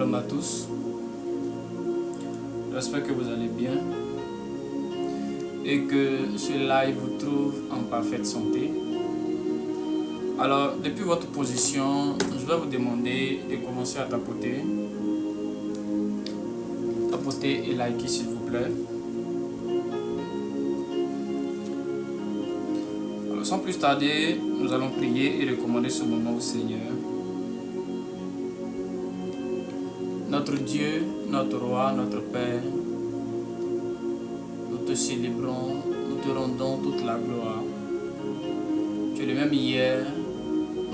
Shalom à tous, j'espère que vous allez bien et que ce live vous trouve en parfaite santé. Alors, depuis votre position, je vais vous demander de commencer à tapoter. Tapotez et likez s'il vous plaît. Alors, sans plus tarder, nous allons prier et recommander ce moment au Seigneur. Notre Dieu, notre Roi, notre Père, nous te célébrons, nous te rendons toute la gloire. Tu es le même hier,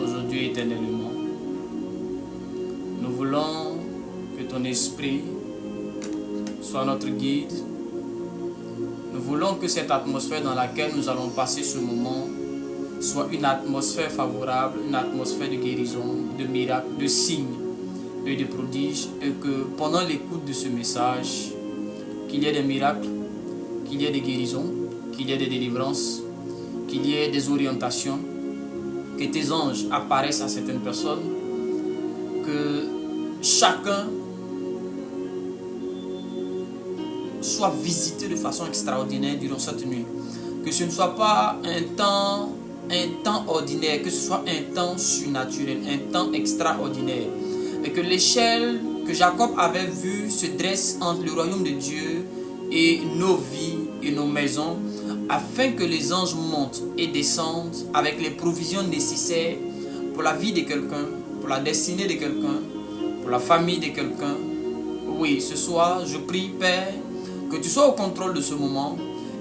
aujourd'hui et éternellement. Nous voulons que ton esprit soit notre guide. Nous voulons que cette atmosphère dans laquelle nous allons passer ce moment soit une atmosphère favorable, une atmosphère de guérison, de miracles, de signes et de prodiges, et que pendant l'écoute de ce message, qu'il y ait des miracles, qu'il y ait des guérisons, qu'il y ait des délivrances, qu'il y ait des orientations, que tes anges apparaissent à certaines personnes, que chacun soit visité de façon extraordinaire durant cette nuit. Que ce ne soit pas un temps ordinaire, que ce soit un temps surnaturel, un temps extraordinaire. Et que l'échelle que Jacob avait vue se dresse entre le royaume de Dieu et nos vies et nos maisons, afin que les anges montent et descendent avec les provisions nécessaires pour la vie de quelqu'un, pour la destinée de quelqu'un, pour la famille de quelqu'un. Oui, ce soir, je prie, Père, que tu sois au contrôle de ce moment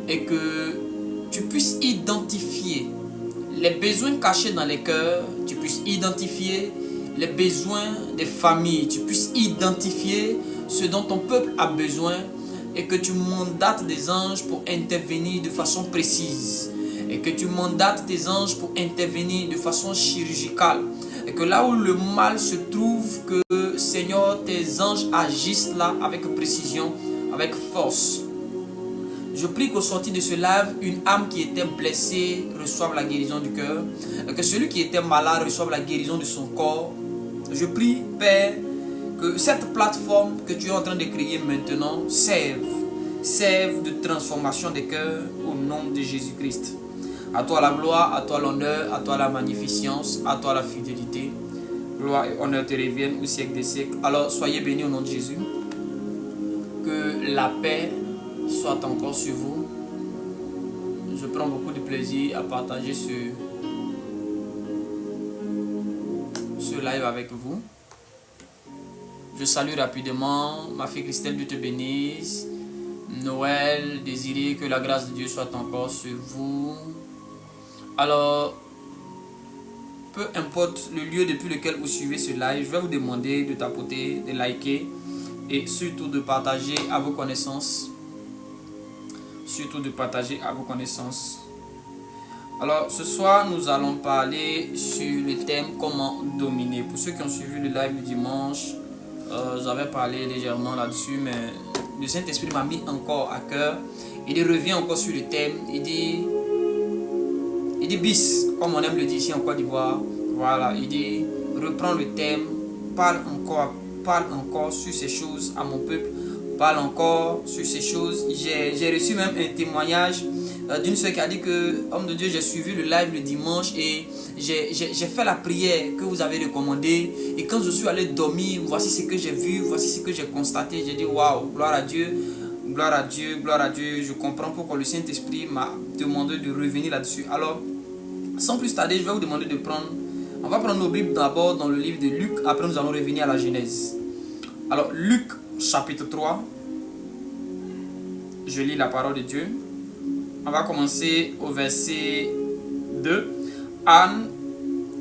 et que tu puisses identifier les besoins cachés dans les cœurs, tu puisses identifier les besoins des familles, tu puisses identifier ce dont ton peuple a besoin et que tu mandates des anges pour intervenir de façon précise et que tu mandates tes anges pour intervenir de façon chirurgicale et que là où le mal se trouve, que Seigneur, tes anges agissent là avec précision, avec force. Je prie qu'au sortir de ce live, une âme qui était blessée reçoive la guérison du cœur, que celui qui était malade reçoive la guérison de son corps. Je prie, Père, que cette plateforme que tu es en train de créer maintenant serve de transformation des cœurs au nom de Jésus-Christ. À toi la gloire, à toi l'honneur, à toi la magnificence, à toi la fidélité. Gloire et honneur te reviennent au siècle des siècles. Alors soyez bénis au nom de Jésus. Que la paix soit encore sur vous. Je prends beaucoup de plaisir à partager ce live avec vous. Je salue rapidement ma fille Christelle, Dieu te bénisse. Noël, Désiré, que la grâce de Dieu soit encore sur vous. Alors, peu importe le lieu depuis lequel vous suivez ce live, je vais vous demander de tapoter, de liker et surtout de partager à vos connaissances. Surtout de partager à vos connaissances. Alors, ce soir, nous allons parler sur le thème comment dominer. Pour ceux qui ont suivi le live du dimanche, j'avais parlé légèrement là-dessus, mais le Saint-Esprit m'a mis encore à cœur. Il revient encore sur le thème. Il dit bis, comme on aime le dire ici en Côte d'Ivoire. Voilà, il dit reprends le thème, parle encore sur ces choses à mon peuple. Parle encore sur ces choses. J'ai reçu même un témoignage d'une soeur qui a dit que, homme de Dieu, j'ai suivi le live le dimanche et j'ai fait la prière que vous avez recommandée. Et quand je suis allé dormir, voici ce que j'ai vu, voici ce que j'ai constaté. J'ai dit waouh, gloire à Dieu, gloire à Dieu, gloire à Dieu. Je comprends pourquoi le Saint-Esprit m'a demandé de revenir là-dessus. Alors, sans plus tarder, je vais vous demander de prendre. On va prendre nos Bibles d'abord dans le livre de Luc. Après, nous allons revenir à la Genèse. Alors, Luc, chapitre 3. Je lis la parole de Dieu. On va commencer au verset 2. Anne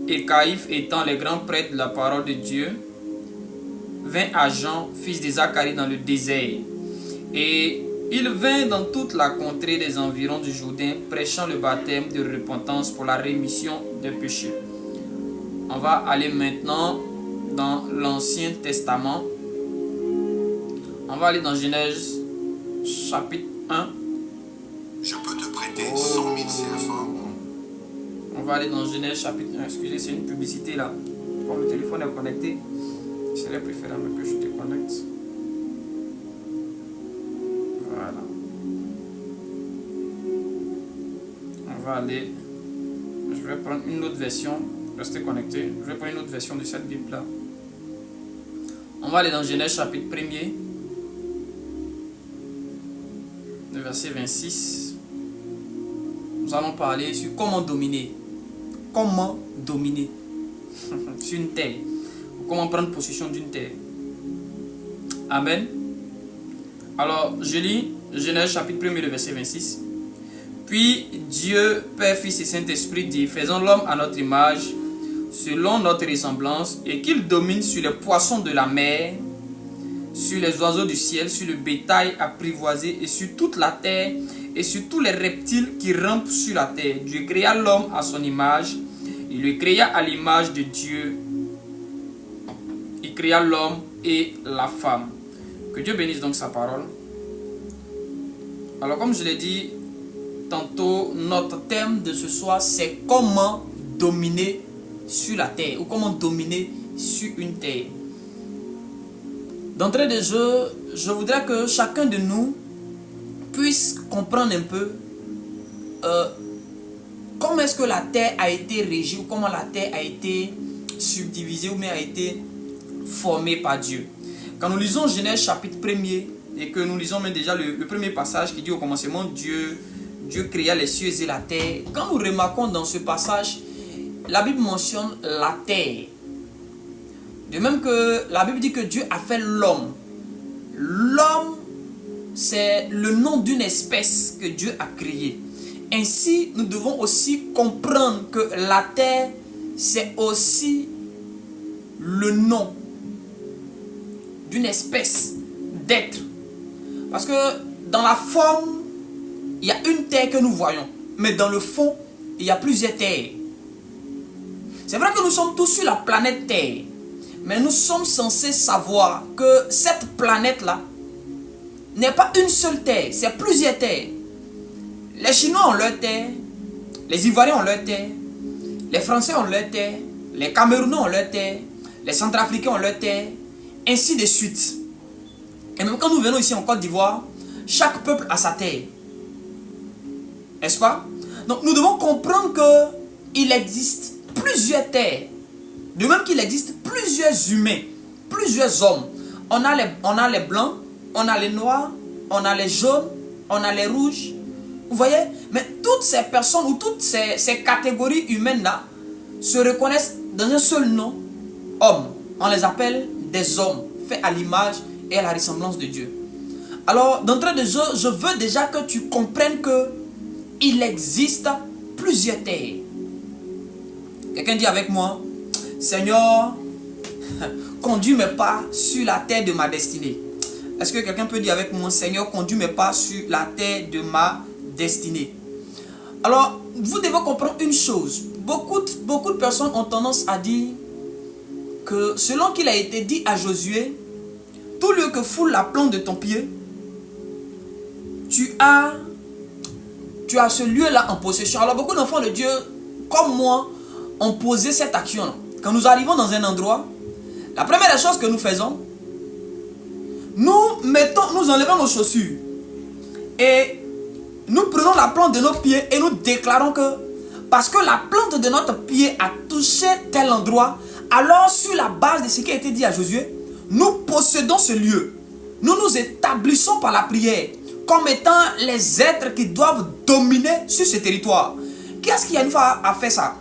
et Caïphe étant les grands prêtres de la parole de Dieu, vint à Jean, fils de Zacharie, dans le désert. Et il vint dans toute la contrée des environs du Jourdain, prêchant le baptême de repentance pour la rémission des péchés. On va aller maintenant dans l'Ancien Testament. On va aller dans Genèse chapitre 1. Je peux te prêter 100 000 CFA. On va aller dans Genèse chapitre 1. Excusez, c'est une publicité là. Comme le téléphone est connecté, il serait préférable que je déconnecte. connecte. Voilà. On va aller. Je vais prendre une autre version. Restez connectés. Je vais prendre une autre version de cette Bible-là. On va aller dans Genèse chapitre 1er. Le verset 26. Nous allons parler sur comment dominer. Comment dominer sur une terre. Comment prendre possession d'une terre. Amen. Alors, je lis Genèse chapitre 1er, le verset 26. Puis Dieu, Père, Fils et Saint-Esprit dit, faisons l'homme à notre image, selon notre ressemblance, et qu'il domine sur les poissons de la mer, sur les oiseaux du ciel, sur le bétail apprivoisé, et sur toute la terre, et sur tous les reptiles qui rampent sur la terre. Dieu créa l'homme à son image, il le créa à l'image de Dieu. Il créa l'homme et la femme. Que Dieu bénisse donc sa parole. Alors comme je l'ai dit tantôt, notre thème de ce soir, c'est comment dominer sur la terre ou comment dominer sur une terre. D'entrée de jeu, je voudrais que chacun de nous puisse comprendre un peu comment est-ce que la terre a été régie ou comment la terre a été subdivisée ou bien a été formée par Dieu. Quand nous lisons Genèse chapitre 1er et que nous lisons même déjà le premier passage qui dit au commencement Dieu créa les cieux et la terre. Quand nous remarquons dans ce passage, la Bible mentionne la terre. De même que la Bible dit que Dieu a fait l'homme. L'homme, c'est le nom d'une espèce que Dieu a créée. Ainsi, nous devons aussi comprendre que la terre, c'est aussi le nom d'une espèce d'être. Parce que dans la forme, il y a une terre que nous voyons. Mais dans le fond, il y a plusieurs terres. C'est vrai que nous sommes tous sur la planète Terre. Mais nous sommes censés savoir que cette planète-là n'est pas une seule terre, c'est plusieurs terres. Les Chinois ont leur terre, les Ivoiriens ont leur terre, les Français ont leur terre, les Camerounais ont leur terre, les Centrafricains ont leur terre, ainsi de suite. Et même quand nous venons ici en Côte d'Ivoire, chaque peuple a sa terre. N'est-ce pas? Donc nous devons comprendre qu'il existe plusieurs terres. De même qu'il existe plusieurs humains, plusieurs hommes. On a les blancs, on a les noirs, on a les jaunes, on a les rouges. Vous voyez? Mais toutes ces personnes ou toutes ces catégories humaines-là se reconnaissent dans un seul nom, homme. On les appelle des hommes, faits à l'image et à la ressemblance de Dieu. Alors, d'entrée de jeu, je veux déjà que tu comprennes que il existe plusieurs terres. Quelqu'un dit avec moi, Seigneur, conduis mes pas sur la terre de ma destinée. Est-ce que quelqu'un peut dire avec moi, Seigneur, conduis mes pas sur la terre de ma destinée? Alors, vous devez comprendre une chose. Beaucoup de personnes ont tendance à dire que selon qu'il a été dit à Josué, tout lieu que foule la plante de ton pied, tu as ce lieu-là en possession. Alors beaucoup d'enfants de Dieu, comme moi, ont posé cette action. Quand nous arrivons dans un endroit, la première des choses que nous faisons, nous enlevons nos chaussures et nous prenons la plante de nos pieds et nous déclarons que parce que la plante de notre pied a touché tel endroit, alors sur la base de ce qui a été dit à Josué, nous possédons ce lieu. Nous nous établissons par la prière comme étant les êtres qui doivent dominer sur ce territoire. Qui est-ce qui a une fois à faire ça?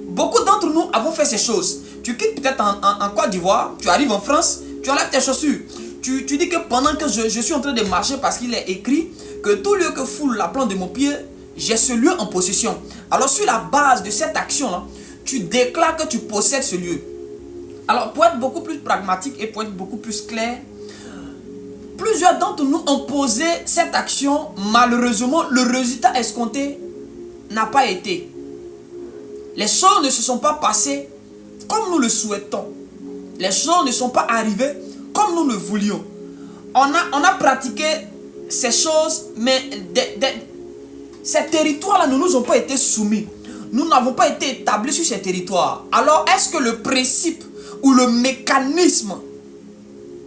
Beaucoup d'entre nous avons fait ces choses. Tu quittes peut-être en Côte d'Ivoire, tu arrives en France, tu enlèves tes chaussures. Tu dis que pendant que je suis en train de marcher, parce qu'il est écrit que tout lieu que foule la plante de mon pied, j'ai ce lieu en possession. Alors sur la base de cette action-là, tu déclares que tu possèdes ce lieu. Alors pour être beaucoup plus pragmatique et pour être beaucoup plus clair, plusieurs d'entre nous ont posé cette action. Malheureusement, le résultat escompté n'a pas été. Les choses ne se sont pas passées comme nous le souhaitons. Les choses ne sont pas arrivées comme nous le voulions. On a pratiqué ces choses, mais ces territoires-là ne nous ont pas été soumis. Nous n'avons pas été établis sur ces territoires. Alors, est-ce que le principe ou le mécanisme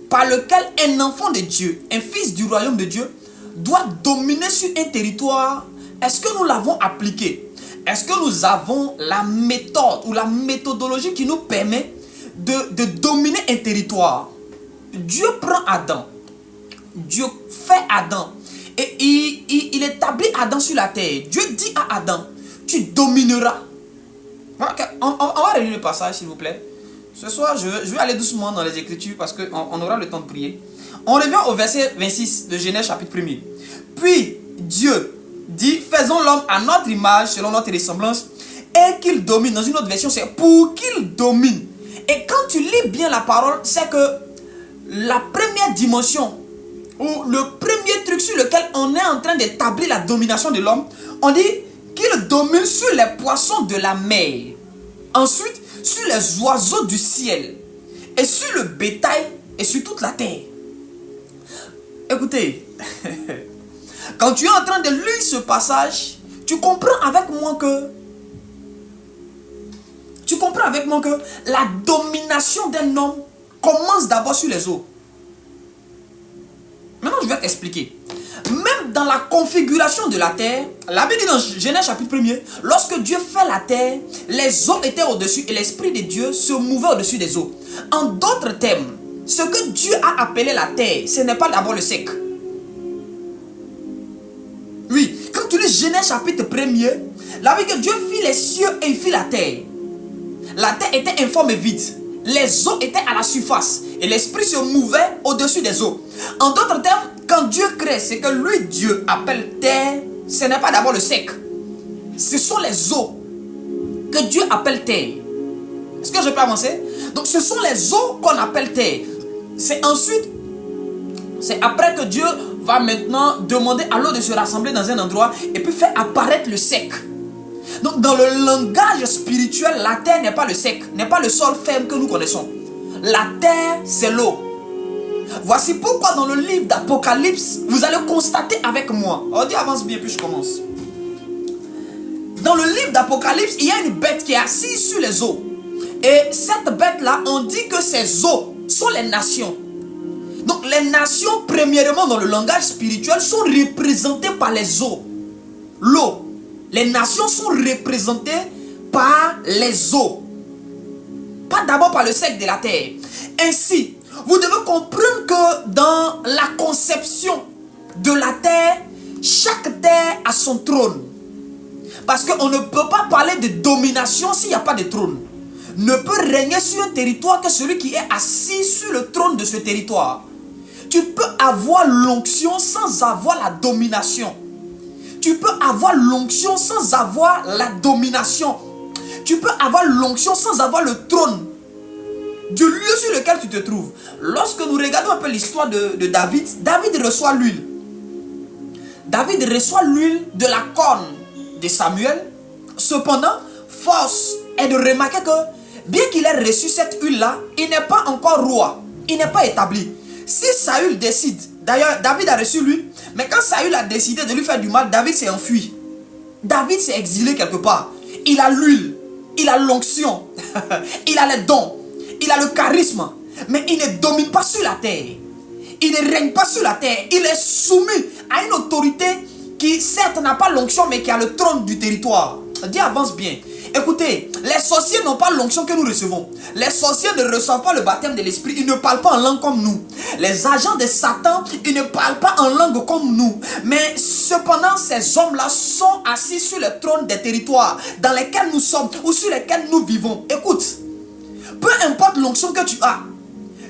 par lequel un enfant de Dieu, un fils du royaume de Dieu, doit dominer sur un territoire, est-ce que nous l'avons appliqué? Est-ce que nous avons la méthode ou la méthodologie qui nous permet de dominer un territoire? Dieu prend Adam. Dieu fait Adam. Et il établit Adam sur la terre. Dieu dit à Adam, tu domineras. On va relire le passage, s'il vous plaît. Ce soir, je vais aller doucement dans les Écritures parce qu'on aura le temps de prier. On revient au verset 26 de Genèse chapitre 1er. Puis, Dieu dit, faisons l'homme à notre image, selon notre ressemblance, et qu'il domine. Dans une autre version, c'est pour qu'il domine. Et quand tu lis bien la parole, c'est que la première dimension, ou le premier truc sur lequel on est en train d'établir la domination de l'homme, on dit qu'il domine sur les poissons de la mer. Ensuite, sur les oiseaux du ciel. Et sur le bétail et sur toute la terre. Écoutez, quand tu es en train de lire ce passage, tu comprends avec moi que la domination d'un homme commence d'abord sur les eaux. Maintenant, je vais t'expliquer. Même dans la configuration de la terre, la Bible dit dans Genèse chapitre 1er, lorsque Dieu fait la terre, les eaux étaient au-dessus et l'Esprit de Dieu se mouvait au-dessus des eaux. En d'autres termes, ce que Dieu a appelé la terre, ce n'est pas d'abord le sec. Oui, quand tu lis Genèse chapitre 1er, la Bible dit que Dieu fit les cieux et il fit la terre. La terre était informe et vide. Les eaux étaient à la surface et l'Esprit se mouvait au-dessus des eaux. En d'autres termes, quand Dieu crée, c'est que lui, Dieu, appelle terre, ce n'est pas d'abord le sec. Ce sont les eaux que Dieu appelle terre. Est-ce que je peux avancer? Donc ce sont les eaux qu'on appelle terre. C'est après que Dieu va maintenant demander à l'eau de se rassembler dans un endroit et puis faire apparaître le sec. Donc dans le langage spirituel, la terre n'est pas le sec, n'est pas le sol ferme que nous connaissons. La terre, c'est l'eau. Voici pourquoi dans le livre d'Apocalypse, vous allez constater avec moi. On dit avance bien puis je commence. Dans le livre d'Apocalypse, il y a une bête qui est assise sur les eaux. Et cette bête-là, on dit que ces eaux sont les nations. Donc les nations, premièrement dans le langage spirituel, sont représentées par les eaux. L'eau. Les nations sont représentées par les eaux. Pas d'abord par le sec de la terre. Ainsi, vous devez comprendre que dans la conception de la terre, chaque terre a son trône. Parce qu'on ne peut pas parler de domination s'il n'y a pas de trône. Ne peut régner sur un territoire que celui qui est assis sur le trône de ce territoire. Tu peux avoir l'onction sans avoir la domination. Tu peux avoir l'onction sans avoir la domination. Tu peux avoir l'onction sans avoir le trône du lieu sur lequel tu te trouves. Lorsque nous regardons un peu l'histoire de David, David reçoit l'huile. David reçoit l'huile de la corne de Samuel. Cependant, force est de remarquer que bien qu'il ait reçu cette huile-là, il n'est pas encore roi. Il n'est pas établi. Si Saül décide, d'ailleurs David a reçu l'huile, mais quand Saül a décidé de lui faire du mal, David s'est enfui. David s'est exilé quelque part. Il a l'huile, il a l'onction, il a les dons, il a le charisme, mais il ne domine pas sur la terre. Il ne règne pas sur la terre. Il est soumis à une autorité qui certes n'a pas l'onction, mais qui a le trône du territoire. Dis avance bien. Écoutez, les sorciers n'ont pas l'onction que nous recevons. Les sorciers ne reçoivent pas le baptême de l'esprit. Ils ne parlent pas en langue comme nous. Les agents de Satan, ils ne parlent pas en langue comme nous. Mais cependant, ces hommes-là sont assis sur le trône des territoires dans lesquels nous sommes ou sur lesquels nous vivons. Écoute, peu importe l'onction que tu as,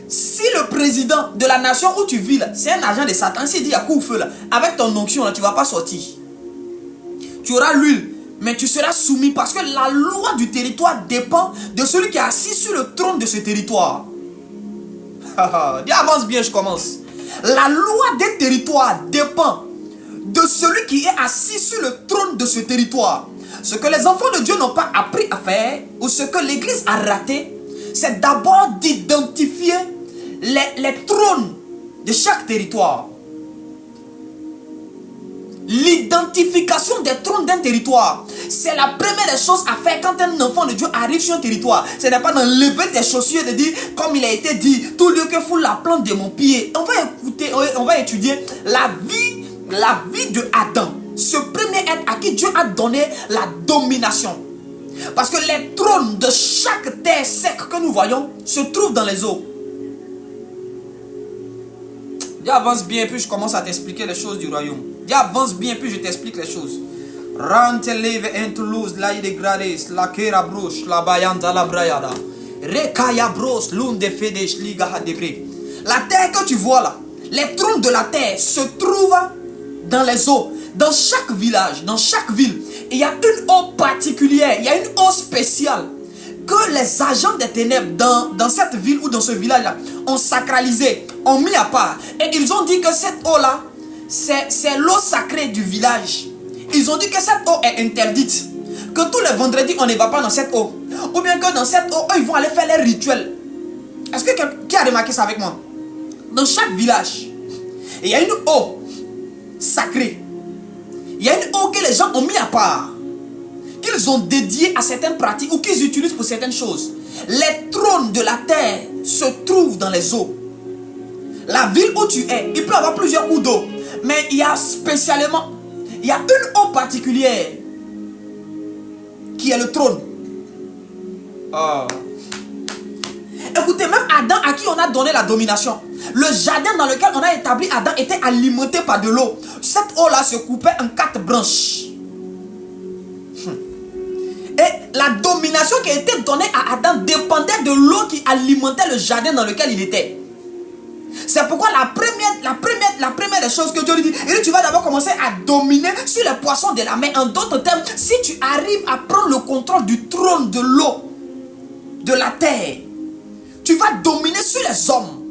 si le président de la nation où tu vis, c'est un agent de Satan, s'il dit il y a coup au feu, là, avec ton onction, là, tu ne vas pas sortir. Tu auras l'huile, mais tu seras soumis parce que la loi du territoire dépend de celui qui est assis sur le trône de ce territoire. Dis avance bien, je commence. La loi des territoires dépend de celui qui est assis sur le trône de ce territoire. Ce que les enfants de Dieu n'ont pas appris à faire, ou ce que l'Église a raté, c'est d'abord d'identifier les trônes de chaque territoire. L'identification des trônes d'un territoire, c'est la première des choses à faire quand un enfant de Dieu arrive sur un territoire. Ce n'est pas d'enlever tes chaussures et de dire, comme il a été dit, tout lieu que foule la plante de mon pied. On va écouter, on va étudier la vie de Adam, ce premier être à qui Dieu a donné la domination. Parce que les trônes de chaque terre sec que nous voyons se trouvent dans les eaux. Dis avance bien, puis je commence à t'expliquer les choses du royaume. Dis avance bien, puis je t'explique les choses. Rante leve en Toulouse, la idegrades, la kera broche, la bayanta la brayada. Rekaya bros, l'une des fedesh, liga hadebre. La terre que tu vois là, les trônes de la terre se trouvent dans les eaux. Dans chaque village, dans chaque ville, il y a une eau particulière, il y a une eau spéciale que les agents des ténèbres dans cette ville ou dans ce village-là ont sacralisé, ont mis à part. Et ils ont dit que cette eau-là, c'est l'eau sacrée du village. Ils ont dit que cette eau est interdite. Que tous les vendredis, on ne va pas dans cette eau. Ou bien que dans cette eau, eux, ils vont aller faire les rituels. Est-ce que qui a remarqué ça avec moi? Dans chaque village, il y a une eau sacrée. Il y a une eau que les gens ont mis à part, qu'ils ont dédiée à certaines pratiques ou qu'ils utilisent pour certaines choses. Les trônes de la terre se trouvent dans les eaux. La ville où tu es, il peut y avoir plusieurs cours d'eau, mais il y a spécialement, il y a une eau particulière qui est le trône. Écoutez, même Adam à qui on a donné la domination, le jardin dans lequel on a établi Adam était alimenté par de l'eau. Cette eau-là se coupait en 4 branches. Et la domination qui a été donnée à Adam dépendait de l'eau qui alimentait le jardin dans lequel il était. C'est pourquoi la première des choses que Dieu lui dit, tu vas d'abord commencer à dominer sur les poissons de la mer. En d'autres termes, si tu arrives à prendre le contrôle du trône de l'eau, de la terre, tu vas dominer sur les hommes.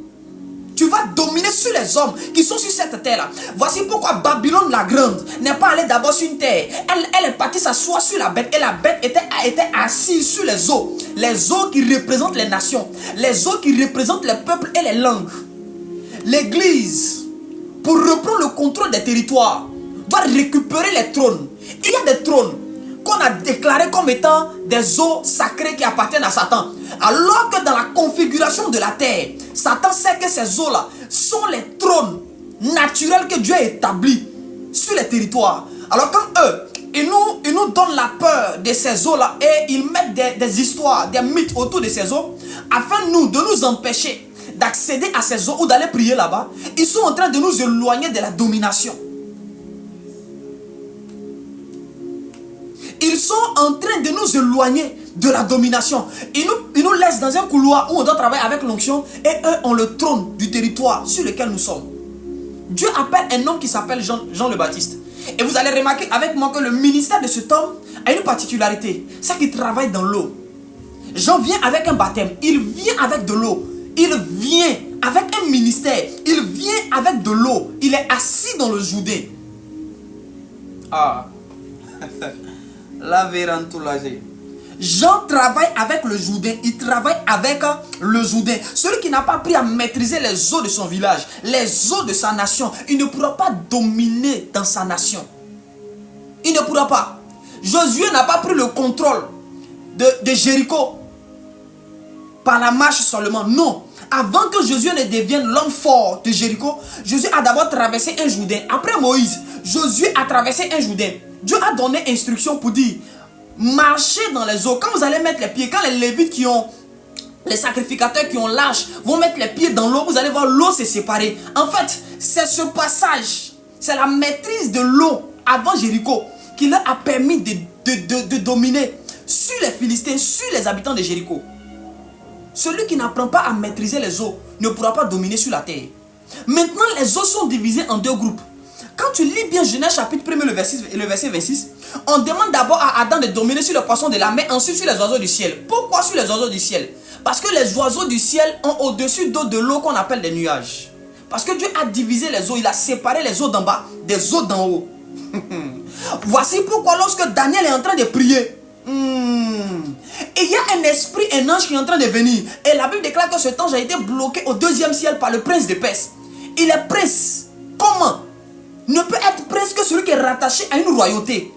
Tu vas dominer sur les hommes qui sont sur cette terre-là. Voici pourquoi Babylone la grande n'est pas allée d'abord sur une terre. Elle est partie s'asseoir sur la bête. Et la bête était assise sur les eaux. Les eaux qui représentent les nations. Les eaux qui représentent les peuples et les langues. L'église, pour reprendre le contrôle des territoires, doit récupérer les trônes. Il y a des trônes qu'on a déclarés comme étant des eaux sacrées qui appartiennent à Satan. Alors que dans la configuration de la terre, Satan sait que ces eaux-là sont les trônes naturels que Dieu a établis sur les territoires. Alors quand eux, ils nous donnent la peur de ces eaux-là et ils mettent des histoires, des mythes autour de ces eaux, afin de nous empêcher d'accéder à ces eaux ou d'aller prier là-bas, ils sont en train de nous éloigner de la domination. Ils sont en train de nous éloigner de la domination. Ils nous laissent dans un couloir où on doit travailler avec l'onction et eux ont le trône du territoire sur lequel nous sommes. Dieu appelle un homme qui s'appelle Jean le Baptiste. Et vous allez remarquer avec moi que le ministère de cet homme a une particularité. C'est qu'il travaille dans l'eau. Jean vient avec un baptême. Il vient avec de l'eau. Il vient avec un ministère. Il vient avec de l'eau. Il est assis dans le Jourdain. La vérantoulagée. Jean travaille avec le Jourdain. Il travaille avec le Jourdain. Celui qui n'a pas appris à maîtriser les eaux de son village, les eaux de sa nation, il ne pourra pas dominer dans sa nation. Il ne pourra pas. Josué n'a pas pris le contrôle de Jéricho par la marche seulement. Non. Avant que Josué ne devienne l'homme fort de Jéricho, Josué a d'abord traversé un Jourdain. Après Moïse, Josué a traversé un Jourdain. Dieu a donné instruction pour dire, marchez dans les eaux. Quand vous allez mettre les pieds, quand les Lévites les sacrificateurs qui ont l'âge vont mettre les pieds dans l'eau, vous allez voir l'eau se séparer. En fait, c'est ce passage, c'est la maîtrise de l'eau avant Jéricho qui leur a permis de dominer sur les Philistins, sur les habitants de Jéricho. Celui qui n'apprend pas à maîtriser les eaux ne pourra pas dominer sur la terre. Maintenant, les eaux sont divisées en 2 groupes. Quand tu lis bien Genèse chapitre 1, le verset 26, on demande d'abord à Adam de dominer sur les poissons de la mer, ensuite sur les oiseaux du ciel. Pourquoi sur les oiseaux du ciel? Parce que les oiseaux du ciel ont au-dessus d'eau de l'eau qu'on appelle des nuages. Parce que Dieu a divisé les eaux, il a séparé les eaux d'en bas des eaux d'en haut. Voici pourquoi lorsque Daniel est en train de prier, et il y a un esprit, un ange qui est en train de venir. Et la Bible déclare que cet ange a été bloqué au 2e ciel par le prince de Perse. Il est prince. Comment? ne peut être prince que celui qui est rattaché à une royauté.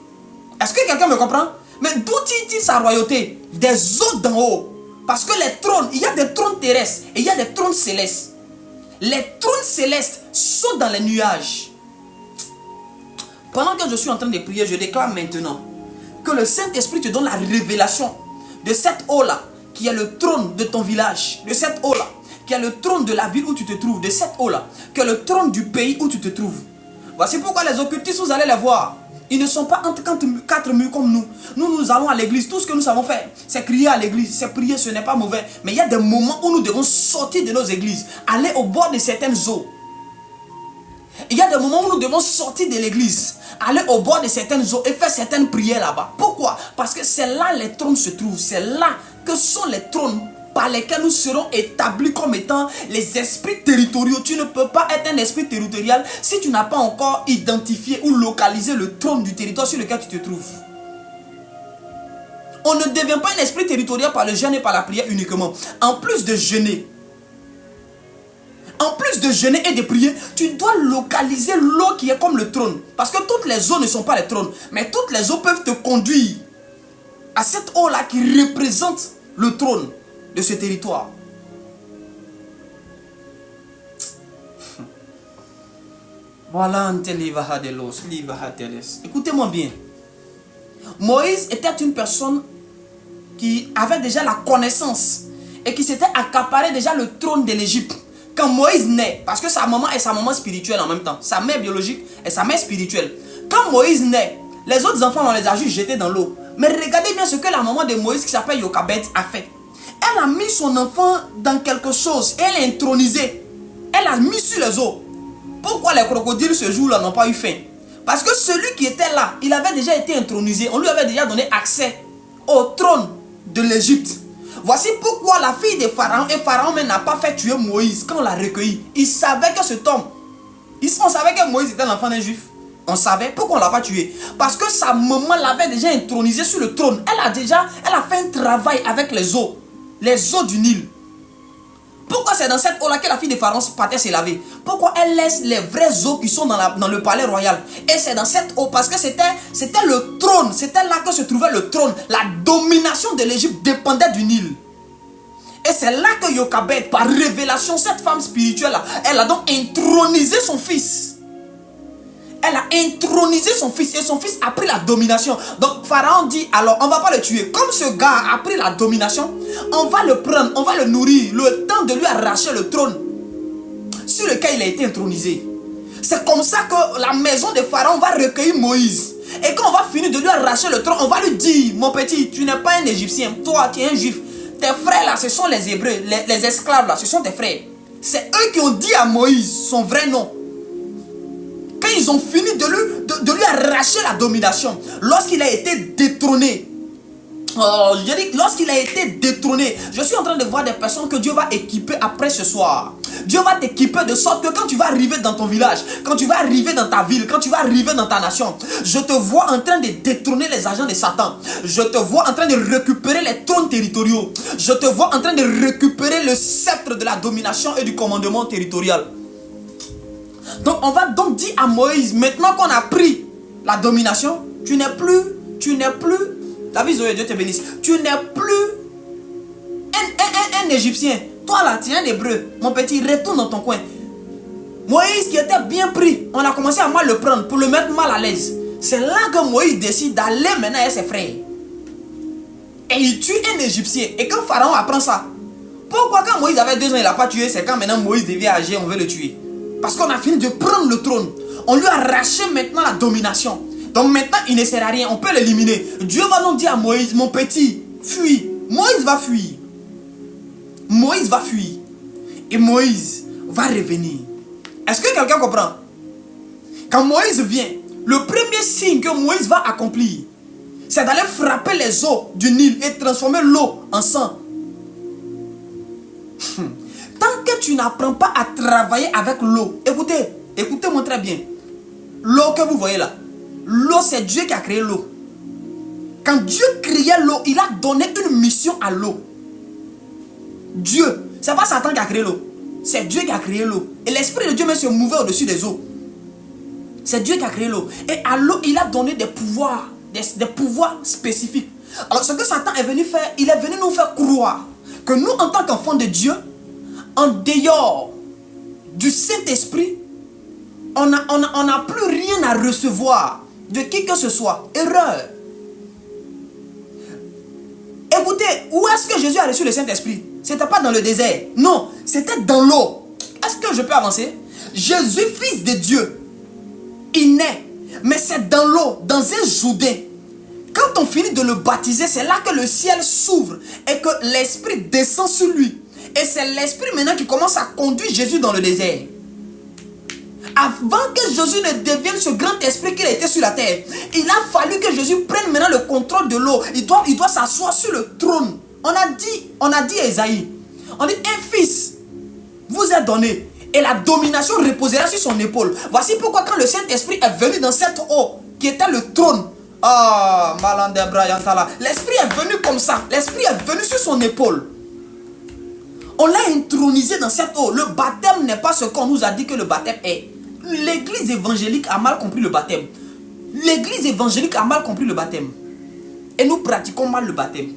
Est-ce que quelqu'un me comprend? Mais d'où tire sa royauté? Des eaux d'en haut. Parce que les trônes, il y a des trônes terrestres et il y a des trônes célestes. Les trônes célestes sont dans les nuages. Pendant que je suis en train de prier, je déclare maintenant que le Saint-Esprit te donne la révélation de cette eau-là, qui est le trône de ton village, de cette eau-là, qui est le trône de la ville où tu te trouves, de cette eau-là, qui est le trône du pays où tu te trouves. Voici pourquoi les occultistes, vous allez les voir. Ils ne sont pas entre quatre murs comme nous. Nous allons à l'église. Tout ce que nous savons faire, c'est crier à l'église. C'est prier, ce n'est pas mauvais. Mais il y a des moments où nous devons sortir de nos églises, aller au bord de certaines eaux. Il y a des moments où nous devons sortir de l'église, aller au bord de certaines eaux et faire certaines prières là-bas. Pourquoi? Parce que c'est là les trônes se trouvent. C'est là que sont les trônes par lesquels nous serons établis comme étant les esprits territoriaux. Tu ne peux pas être un esprit territorial si tu n'as pas encore identifié ou localisé le trône du territoire sur lequel tu te trouves. On ne devient pas un esprit territorial par le jeûne et par la prière uniquement. En plus de jeûner, et de prier, tu dois localiser l'eau qui est comme le trône. Parce que toutes les eaux ne sont pas les trônes, mais toutes les eaux peuvent te conduire à cette eau-là qui représente le trône de ce territoire. Voilà. Écoutez-moi bien. Moïse était une personne qui avait déjà la connaissance et qui s'était accaparé déjà le trône de l'Égypte. Quand Moïse naît, parce que sa maman est sa maman spirituelle en même temps, sa mère biologique est sa mère spirituelle. Quand Moïse naît, les autres enfants, on les a juste jetés dans l'eau. Mais regardez bien ce que la maman de Moïse, qui s'appelle Jochebed, a fait. Elle a mis son enfant dans quelque chose et elle l'a intronisé. Elle a mis sur les eaux. Pourquoi les crocodiles ce jour-là n'ont pas eu faim? Parce que celui qui était là, il avait déjà été intronisé. On lui avait déjà donné accès au trône de l'Égypte. Voici pourquoi la fille de Pharaon, et Pharaon même n'a pas fait tuer Moïse quand on l'a recueilli. Il savait que cet homme, on savait que Moïse était l'enfant d'un juif. On savait pourquoi on ne l'a pas tué. Parce que sa maman l'avait déjà intronisé sur le trône. Elle a fait un travail avec les eaux du Nil. Pourquoi c'est dans cette eau-là que la fille de Pharaon partait se laver? Pourquoi elle laisse les vraies eaux qui sont dans le palais royal? Et c'est dans cette eau parce que c'était le trône. C'était là que se trouvait le trône. La domination de l'Égypte dépendait du Nil. Et c'est là que Jochebed, par révélation, cette femme spirituelle-là, elle a donc intronisé son fils. Elle a intronisé son fils et son fils a pris la domination. Donc Pharaon dit, alors on ne va pas le tuer. Comme ce gars a pris la domination, on va le prendre, on va le nourrir, le temps de lui arracher le trône sur lequel il a été intronisé. C'est comme ça que la maison de Pharaon va recueillir Moïse. Et quand on va finir de lui arracher le trône, on va lui dire, mon petit, tu n'es pas un Égyptien, toi tu es un Juif. Tes frères là, ce sont les Hébreux, les esclaves là, ce sont tes frères. C'est eux qui ont dit à Moïse son vrai nom. Quand ils ont fini de lui arracher la domination, lorsqu'il a été détrôné, je suis en train de voir des personnes que Dieu va équiper après ce soir. Dieu va t'équiper de sorte que quand tu vas arriver dans ton village, quand tu vas arriver dans ta ville, quand tu vas arriver dans ta nation, je te vois en train de détrôner les agents de Satan. Je te vois en train de récupérer les trônes territoriaux. Je te vois en train de récupérer le sceptre de la domination et du commandement territorial. Donc on va donc dire à Moïse, maintenant qu'on a pris la domination, tu n'es plus, David Zoé, Dieu te bénisse, tu n'es plus un Égyptien. Toi là, tu es un Hébreu, mon petit, retourne dans ton coin. Moïse qui était bien pris, on a commencé à mal le prendre pour le mettre mal à l'aise. C'est là que Moïse décide d'aller maintenant avec ses frères. Et il tue un Égyptien. Et quand Pharaon apprend ça, pourquoi quand Moïse avait 2 ans, il n'a pas tué? C'est quand maintenant Moïse devait agir, on veut le tuer. Parce qu'on a fini de prendre le trône. On lui a arraché maintenant la domination. Donc maintenant, il ne sert à rien. On peut l'éliminer. Dieu va donc dire à Moïse, mon petit, fuis. Moïse va fuir. Moïse va fuir. Et Moïse va revenir. Est-ce que quelqu'un comprend? Quand Moïse vient, le premier signe que Moïse va accomplir, c'est d'aller frapper les eaux du Nil et transformer l'eau en sang. Tant que tu n'apprends pas à travailler avec l'eau, écoutez-moi très bien. L'eau que vous voyez là, l'eau c'est Dieu qui a créé l'eau. Quand Dieu créait l'eau, il a donné une mission à l'eau. Dieu, c'est pas Satan qui a créé l'eau, c'est Dieu qui a créé l'eau. Et l'esprit de Dieu même se mouvait au-dessus des eaux. C'est Dieu qui a créé l'eau. Et à l'eau, il a donné des pouvoirs, des pouvoirs spécifiques. Alors ce que Satan est venu faire, il est venu nous faire croire que nous, en tant qu'enfants de Dieu, en dehors du Saint-Esprit, on n'a plus rien à recevoir de qui que ce soit. Erreur. Écoutez, où est-ce que Jésus a reçu le Saint-Esprit? C'était pas dans le désert. Non, c'était dans l'eau. Est-ce que je peux avancer? Jésus, fils de Dieu, il naît. Mais c'est dans l'eau, dans un Jourdain. Quand on finit de le baptiser, c'est là que le ciel s'ouvre et que l'Esprit descend sur lui. Et c'est l'Esprit maintenant qui commence à conduire Jésus dans le désert. Avant que Jésus ne devienne ce grand esprit qu'il était sur la terre, il a fallu que Jésus prenne maintenant le contrôle de l'eau. Il doit s'asseoir sur le trône. On a dit à Esaïe, on dit un fils vous est donné et la domination reposera sur son épaule. Voici pourquoi quand le Saint-Esprit est venu dans cette eau qui était le trône, l'Esprit est venu comme ça. L'Esprit est venu sur son épaule. On l'a intronisé dans cette eau. Le baptême n'est pas ce qu'on nous a dit que le baptême est. L'église évangélique a mal compris le baptême. L'église évangélique a mal compris le baptême. Et nous pratiquons mal le baptême.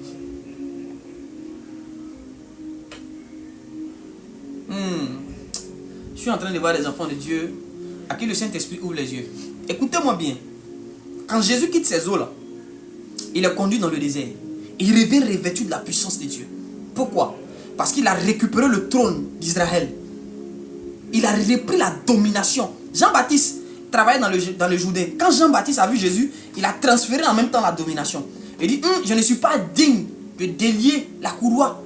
Je suis en train de voir des enfants de Dieu à qui le Saint-Esprit ouvre les yeux. Écoutez-moi bien. Quand Jésus quitte ces eaux-là, il est conduit dans le désert. Il revient revêtu de la puissance de Dieu. Pourquoi? Parce qu'il a récupéré le trône d'Israël. Il a repris la domination. Jean-Baptiste travaillait dans le Jourdain. Quand Jean-Baptiste a vu Jésus, il a transféré en même temps la domination. Il dit, je ne suis pas digne de délier la courroie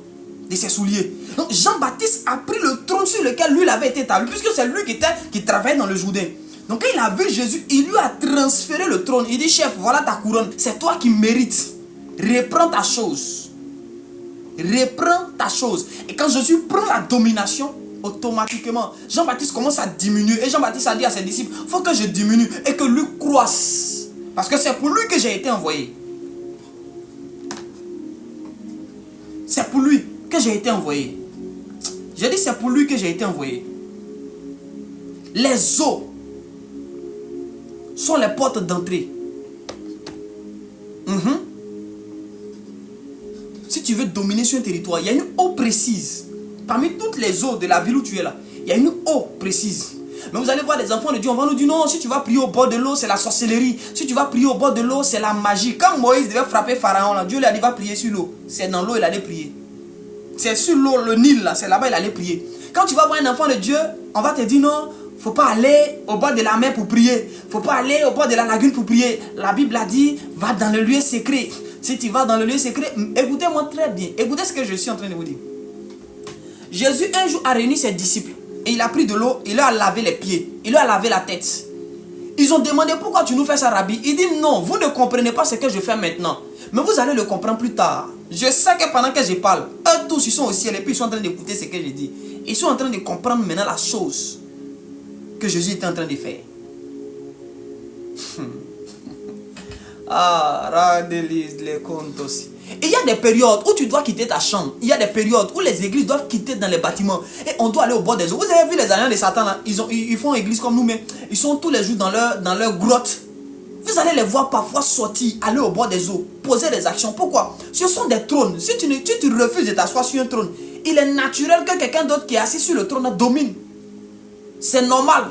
de ses souliers. Donc Jean-Baptiste a pris le trône sur lequel lui avait été établi, puisque c'est lui qui travaillait dans le Jourdain. Donc quand il a vu Jésus, il lui a transféré le trône. Il dit, chef, voilà ta couronne. C'est toi qui mérites. Reprends ta chose. Reprends ta chose. Et quand Jésus prend la domination, automatiquement, Jean-Baptiste commence à diminuer. Et Jean-Baptiste a dit à ses disciples, il faut que je diminue et que lui croisse. Parce que c'est pour lui que j'ai été envoyé. C'est pour lui que j'ai été envoyé. J'ai dit c'est pour lui que j'ai été envoyé. Les eaux sont les portes d'entrée. Si tu veux dominer sur un territoire, il y a une eau précise. Parmi toutes les eaux de la ville où tu es là, il y a une eau précise. Mais vous allez voir des enfants de Dieu, on va nous dire non, si tu vas prier au bord de l'eau, c'est la sorcellerie. Si tu vas prier au bord de l'eau, c'est la magie. Quand Moïse devait frapper Pharaon, là, Dieu lui a dit va prier sur l'eau. C'est dans l'eau il allait prier. C'est sur l'eau, le Nil, là, c'est là-bas il allait prier. Quand tu vas voir un enfant de Dieu, on va te dire non, faut pas aller au bord de la mer pour prier. Faut pas aller au bord de la lagune pour prier. La Bible a dit, va dans le lieu secret. Si tu vas dans le lieu secret, écoutez-moi très bien. Écoutez ce que je suis en train de vous dire. Jésus un jour a réuni ses disciples. Et il a pris de l'eau, il leur a lavé les pieds. Il leur a lavé la tête. Ils ont demandé pourquoi tu nous fais ça, Rabbi. Il dit non, vous ne comprenez pas ce que je fais maintenant. Mais vous allez le comprendre plus tard. Je sais que pendant que je parle, eux tous ils sont au ciel et puis ils sont en train d'écouter ce que je dis. Ils sont en train de comprendre maintenant la chose que Jésus était en train de faire. Radélise les comptes aussi. Et il y a des périodes où tu dois quitter ta chambre. Il y a des périodes où les églises doivent quitter dans les bâtiments. Et on doit aller au bord des eaux. Vous avez vu les alliants de Satan là? Ils font église comme nous, mais ils sont tous les jours dans leur grotte. Vous allez les voir parfois sortir, aller au bord des eaux, poser des actions. Pourquoi? Ce sont des trônes. Si tu refuses de t'asseoir sur un trône, il est naturel que quelqu'un d'autre qui est assis sur le trône domine. C'est normal.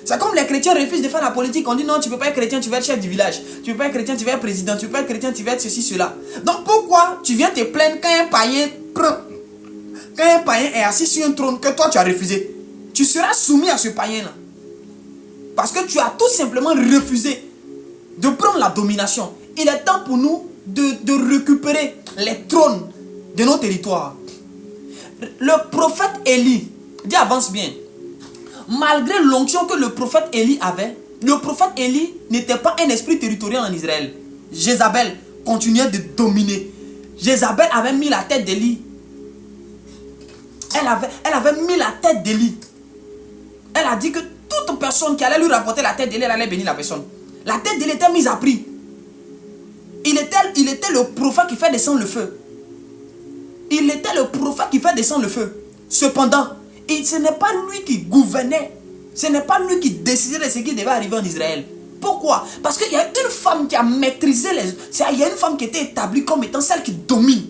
C'est comme les chrétiens refusent de faire la politique. On dit non, tu ne peux pas être chrétien, tu vas être chef du village. Tu ne peux pas être chrétien, tu vas être président. Tu ne peux pas être chrétien, tu vas être ceci, cela. Donc pourquoi tu viens te plaindre quand un païen est assis sur un trône que toi tu as refusé? Tu seras soumis à ce païen-là. Parce que tu as tout simplement refusé de prendre la domination. Il est temps pour nous de récupérer les trônes de nos territoires. Le prophète Élie, dis avance bien. Malgré l'onction que le prophète Élie avait, le prophète Élie n'était pas un esprit territorial en Israël. Jézabel continuait de dominer. Jézabel avait mis la tête d'Élie. Elle avait mis la tête d'Élie. Elle a dit que toute personne qui allait lui rapporter la tête d'Élie, elle allait bénir la personne. La tête d'Élie était mise à prix. Il était le prophète qui fait descendre le feu. Il était le prophète qui fait descendre le feu. Cependant, ce n'est pas lui qui gouvernait Ce n'est pas lui qui décidait de ce qui devait arriver en Israël. Pourquoi? Parce qu'il y a une femme qui a maîtrisé il y a une femme qui était établie comme étant celle qui domine.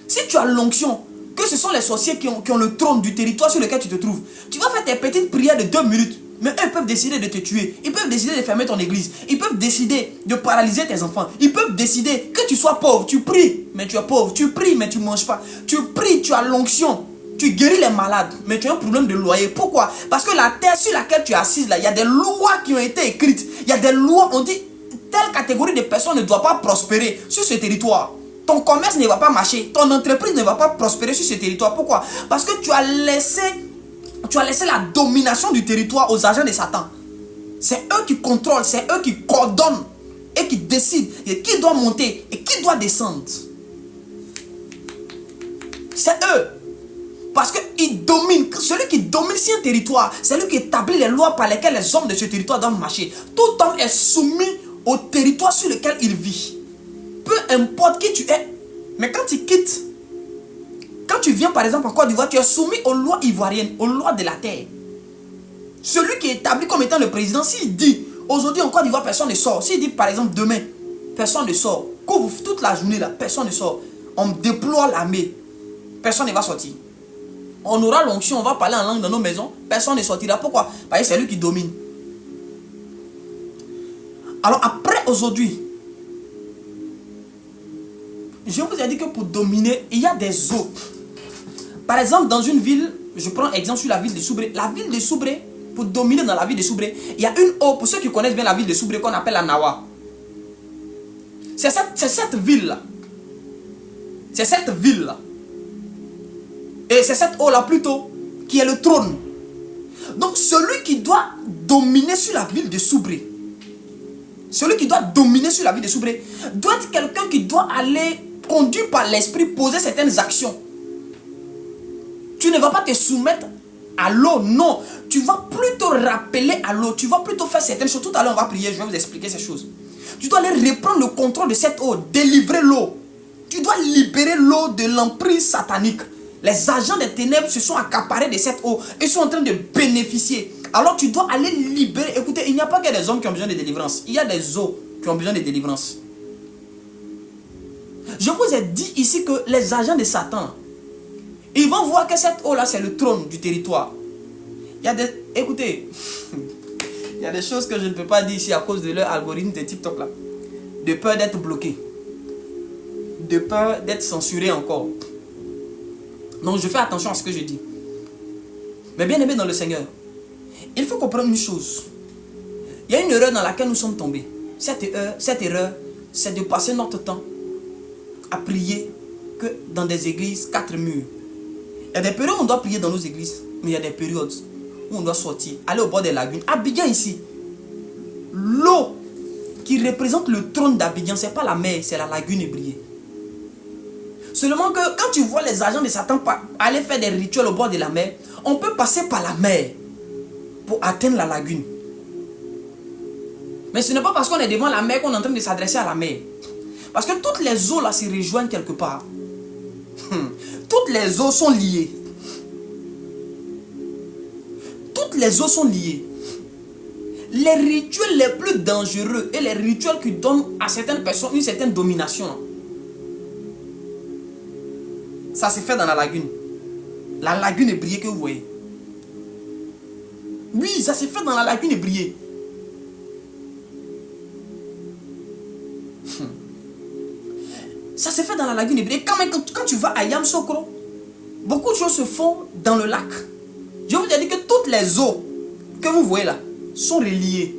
Si tu as l'onction, que ce sont les sorciers qui ont le trône du territoire sur lequel tu te trouves, tu vas faire tes petites prières de 2 minutes. Mais eux, ils peuvent décider de te tuer. Ils peuvent décider de fermer ton église. Ils peuvent décider de paralyser tes enfants. Ils peuvent décider que tu sois pauvre. Tu pries, mais tu es pauvre. Tu pries, mais tu ne manges pas. Tu pries, tu as l'onction. Tu guéris les malades, mais tu as un problème de loyer. Pourquoi? Parce que la terre sur laquelle tu es assise, là, il y a des lois qui ont été écrites. Il y a des lois, on dit, telle catégorie de personnes ne doit pas prospérer sur ce territoire. Ton commerce ne va pas marcher. Ton entreprise ne va pas prospérer sur ce territoire. Pourquoi? Parce que tu as laissé la domination du territoire aux agents de Satan. C'est eux qui contrôlent, c'est eux qui coordonnent et qui décident et qui doit monter et qui doit descendre. C'est eux. Parce qu'ils dominent. Celui qui domine sur un territoire, c'est lui qui établit les lois par lesquelles les hommes de ce territoire doivent marcher. Tout homme est soumis au territoire sur lequel il vit. Peu importe qui tu es. Mais quand tu quittes, quand tu viens par exemple en Côte d'Ivoire, tu es soumis aux lois ivoiriennes, aux lois de la terre. Celui qui est établi comme étant le président, s'il dit aujourd'hui en Côte d'Ivoire personne ne sort, s'il dit par exemple demain personne ne sort, couvre toute la journée là, personne ne sort, on déploie l'armée, personne ne va sortir. On aura l'onction, on va parler en langue dans nos maisons, personne ne sortira. Pourquoi? Parce que c'est lui qui domine. Alors après aujourd'hui, je vous ai dit que pour dominer, il y a des eaux. Par exemple, dans une ville, je prends exemple sur la ville de Soubré. La ville de Soubré, pour dominer dans la ville de Soubré, il y a une eau, pour ceux qui connaissent bien la ville de Soubré, qu'on appelle la Nawa. C'est cette ville-là. C'est cette ville-là. Et c'est cette eau-là plutôt, qui est le trône. Donc celui qui doit dominer sur la ville de Soubré, celui qui doit dominer sur la ville de Soubré, doit être quelqu'un qui doit aller, conduit par l'esprit, poser certaines actions. Tu ne vas pas te soumettre à l'eau, non. Tu vas plutôt rappeler à l'eau. Tu vas plutôt faire certaines choses. Tout à l'heure, on va prier, je vais vous expliquer ces choses. Tu dois aller reprendre le contrôle de cette eau, délivrer l'eau. Tu dois libérer l'eau de l'emprise satanique. Les agents des ténèbres se sont accaparés de cette eau et sont en train de bénéficier. Alors tu dois aller libérer. Écoutez, il n'y a pas que des hommes qui ont besoin de délivrance. Il y a des eaux qui ont besoin de délivrance. Je vous ai dit ici que les agents de Satan, ils vont voir que cette eau-là, c'est le trône du territoire. Il y a des... Écoutez, il y a des choses que je ne peux pas dire ici à cause de leur algorithme de TikTok là. De peur d'être bloqué. De peur d'être censuré encore. Donc je fais attention à ce que je dis. Mais bien aimé dans le Seigneur, il faut comprendre une chose. Il y a une erreur dans laquelle nous sommes tombés. Cette erreur, c'est de passer notre temps à prier que dans des églises 4 murs. Il y a des périodes où on doit prier dans nos églises, mais il y a des périodes où on doit sortir, aller au bord des lagunes. Abidjan ici, l'eau qui représente le trône d'Abidjan, ce n'est pas la mer, c'est la lagune ébriée. Seulement que quand tu vois les agents de Satan aller faire des rituels au bord de la mer, on peut passer par la mer pour atteindre la lagune. Mais ce n'est pas parce qu'on est devant la mer qu'on est en train de s'adresser à la mer. Parce que toutes les eaux là se rejoignent quelque part. Toutes les eaux sont liées. Toutes les eaux sont liées. Les rituels les plus dangereux et les rituels qui donnent à certaines personnes une certaine domination, ça se fait dans la lagune. La lagune ébriée que vous voyez. Oui, ça se fait dans la lagune ébriée. Ça se fait dans la lagune ébriée. Quand tu vas à Yamoussoukro, beaucoup de choses se font dans le lac. Je vous ai dit que toutes les eaux que vous voyez là sont reliées.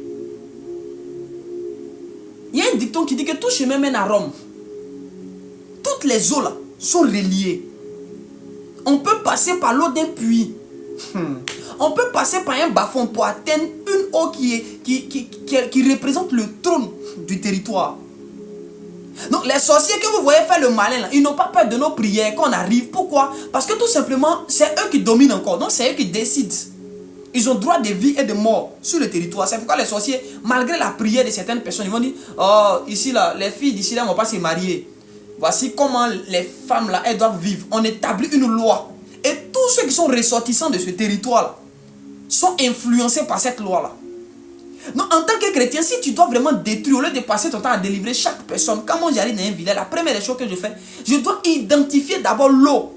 Il y a un dicton qui dit que tout chemin mène à Rome. Toutes les eaux là sont reliées. On peut passer par l'eau d'un puits. On peut passer par un bas-fond pour atteindre une eau qui représente le trône du territoire. Donc les sorciers que vous voyez faire le malin là, ils n'ont pas peur de nos prières quand on arrive. Pourquoi? Parce que tout simplement, c'est eux qui dominent encore. Donc c'est eux qui décident. Ils ont droit de vie et de mort sur le territoire. C'est pourquoi les sorciers, malgré la prière de certaines personnes, ils vont dire, oh, ici là, les filles d'ici là ne vont pas se marier. Voici comment les femmes là, elles doivent vivre. On établit une loi. Et tous ceux qui sont ressortissants de ce territoire là, sont influencés par cette loi-là. Donc, en tant que chrétien, si tu dois vraiment détruire, au lieu de passer ton temps à délivrer chaque personne, quand moi j'arrive dans un village, la première des choses que je fais, je dois identifier d'abord l'eau.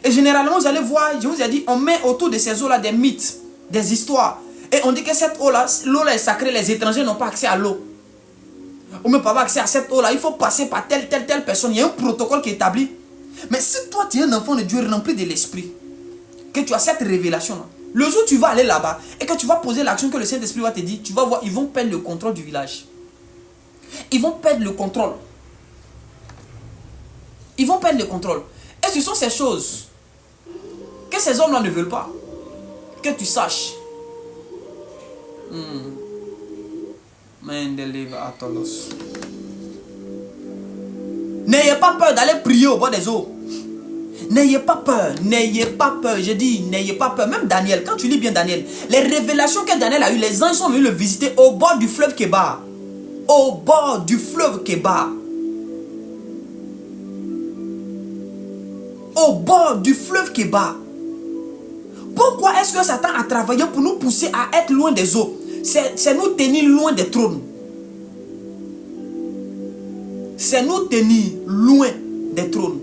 Et généralement, vous allez voir, je vous ai dit, on met autour de ces eaux-là des mythes, des histoires. Et on dit que cette eau-là, l'eau-là est sacrée, les étrangers n'ont pas accès à l'eau. On n'a pas accès à cette eau-là, il faut passer par telle personne. Il y a un protocole qui est établi. Mais si toi, tu es un enfant de Dieu rempli de l'esprit, que tu as cette révélation-là, le jour où tu vas aller là-bas et que tu vas poser l'action que le Saint-Esprit va te dire, tu vas voir, ils vont perdre le contrôle du village. Ils vont perdre le contrôle. Ils vont perdre le contrôle. Et ce sont ces choses que ces hommes-là ne veulent pas. Que tu saches. N'ayez pas peur d'aller prier au bord des eaux. N'ayez pas peur, je dis, n'ayez pas peur. Même Daniel, quand tu lis bien Daniel, les révélations que Daniel a eues, les anges sont venus le visiter au bord du fleuve Kébar. Au bord du fleuve Kébar. Au bord du fleuve Kébar. Pourquoi est-ce que Satan a travaillé pour nous pousser à être loin des eaux? C'est nous tenir loin des trônes. C'est nous tenir loin des trônes.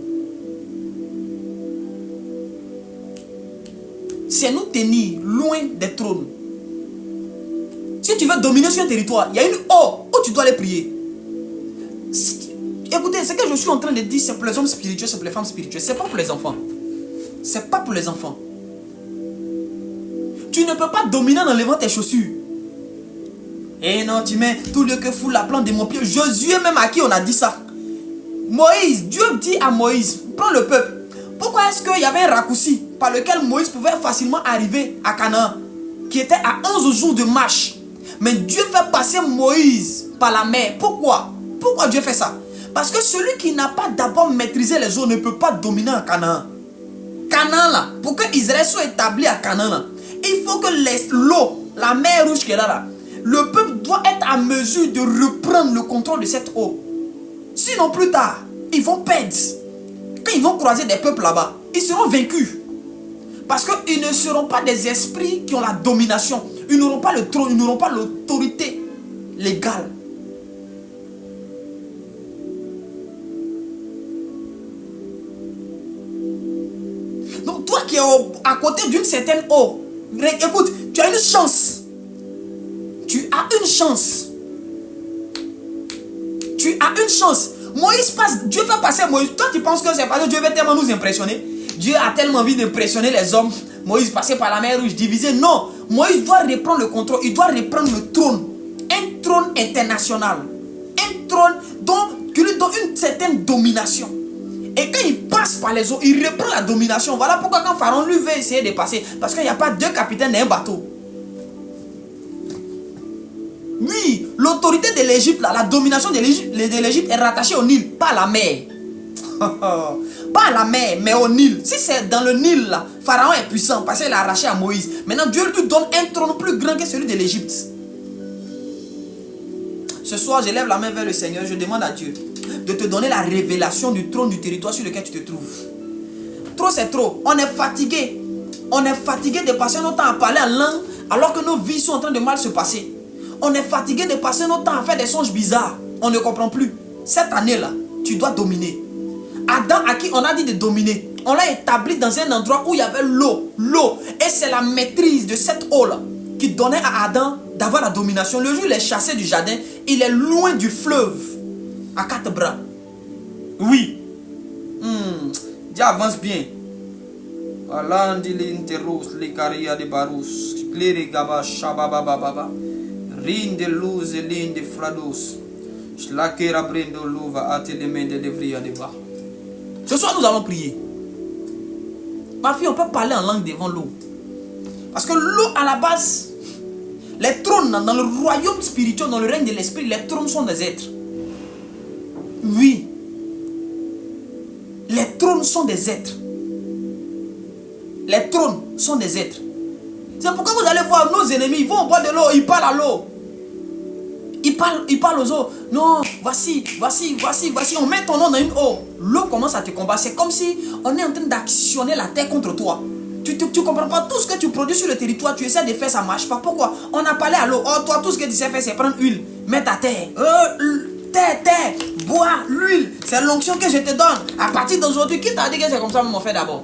C'est nous tenir loin des trônes. Si tu veux dominer sur un territoire, il y a une eau où tu dois aller prier. Écoutez, ce que je suis en train de dire, c'est pour les hommes spirituels, c'est pour les femmes spirituelles. C'est pas pour les enfants. C'est pas pour les enfants. Tu ne peux pas dominer en enlevant tes chaussures. Et non, tu mets tout lieu que fout la plante de mon pied. Josué même à qui on a dit ça. Moïse, Dieu dit à Moïse, prends le peuple. Pourquoi est-ce qu'il y avait un raccourci par lequel Moïse pouvait facilement arriver à Canaan, qui était à 11 jours de marche? Mais Dieu fait passer Moïse par la mer. Pourquoi? Pourquoi Dieu fait ça? Parce que celui qui n'a pas d'abord maîtrisé les eaux ne peut pas dominer en Canaan. Canaan là, pour que Israël soit établi à Canaan là, il faut que l'eau, la mer rouge qui est là, le peuple doit être à mesure de reprendre le contrôle de cette eau. Sinon plus tard, ils vont perdre. Quand ils vont croiser des peuples là-bas, ils seront vaincus. Parce qu'ils ne seront pas des esprits qui ont la domination. Ils n'auront pas le trône, ils n'auront pas l'autorité légale. Donc toi qui es à côté d'une certaine eau, écoute, tu as une chance. Tu as une chance. Tu as une chance. Moïse passe, Dieu va passer Moïse. Toi tu penses que c'est parce que Dieu veut tellement nous impressionner. Dieu a tellement envie d'impressionner les hommes. Moïse passait par la mer rouge divisée. Non, Moïse doit reprendre le contrôle. Il doit reprendre le trône. Un trône international. Un trône qui lui donne une certaine domination. Et quand il passe par les eaux, il reprend la domination. Voilà pourquoi quand Pharaon lui veut essayer de passer, parce qu'il n'y a pas deux capitaines d'un bateau. Oui, l'autorité de l'Égypte, la domination de l'Égypte est rattachée au Nil, pas à la mer. Pas à la mer, mais au Nil. Si c'est dans le Nil, là, Pharaon est puissant parce qu'il a arraché à Moïse. Maintenant, Dieu lui donne un trône plus grand que celui de l'Égypte. Ce soir, je lève la main vers le Seigneur. Je demande à Dieu de te donner la révélation du trône du territoire sur lequel tu te trouves. Trop, c'est trop. On est fatigué. On est fatigué de passer notre temps à parler en langue alors que nos vies sont en train de mal se passer. On est fatigué de passer notre temps à faire des songes bizarres. On ne comprend plus. Cette année-là, tu dois dominer. Adam, à qui on a dit de dominer, on l'a établi dans un endroit où il y avait l'eau. L'eau. Et c'est la maîtrise de cette eau-là qui donnait à Adam d'avoir la domination. Le jour où il est chassé du jardin, il est loin du fleuve. À 4 bras. Oui. Dieu avance bien. Alandi l'interros, les carrières de barous, cléré gaba, shababababa, rinde luz, linde frados, schlakera brendo louva, atelement de devria de bas. Ce soir, nous allons prier. Ma fille, on peut parler en langue devant l'eau. Parce que l'eau, à la base, les trônes dans le royaume spirituel, dans le règne de l'esprit, les trônes sont des êtres. Oui. Les trônes sont des êtres. Les trônes sont des êtres. C'est pourquoi vous allez voir nos ennemis, ils vont au bord de l'eau, ils parlent à l'eau. Ils parlent aux eaux. Non, voici. On met ton nom dans une eau. L'eau commence à te combattre. C'est comme si on est en train d'actionner la terre contre toi. Tu comprends pas tout ce que tu produis sur le territoire, tu essaies de faire, ça marche pas. Pourquoi? On a parlé à l'eau. Oh, toi, tout ce que tu sais faire, c'est prendre huile, mettre à terre. Terre, bois, l'huile. C'est l'onction que je te donne. À partir d'aujourd'hui, qui t'a dit que c'est comme ça qu'on fait d'abord?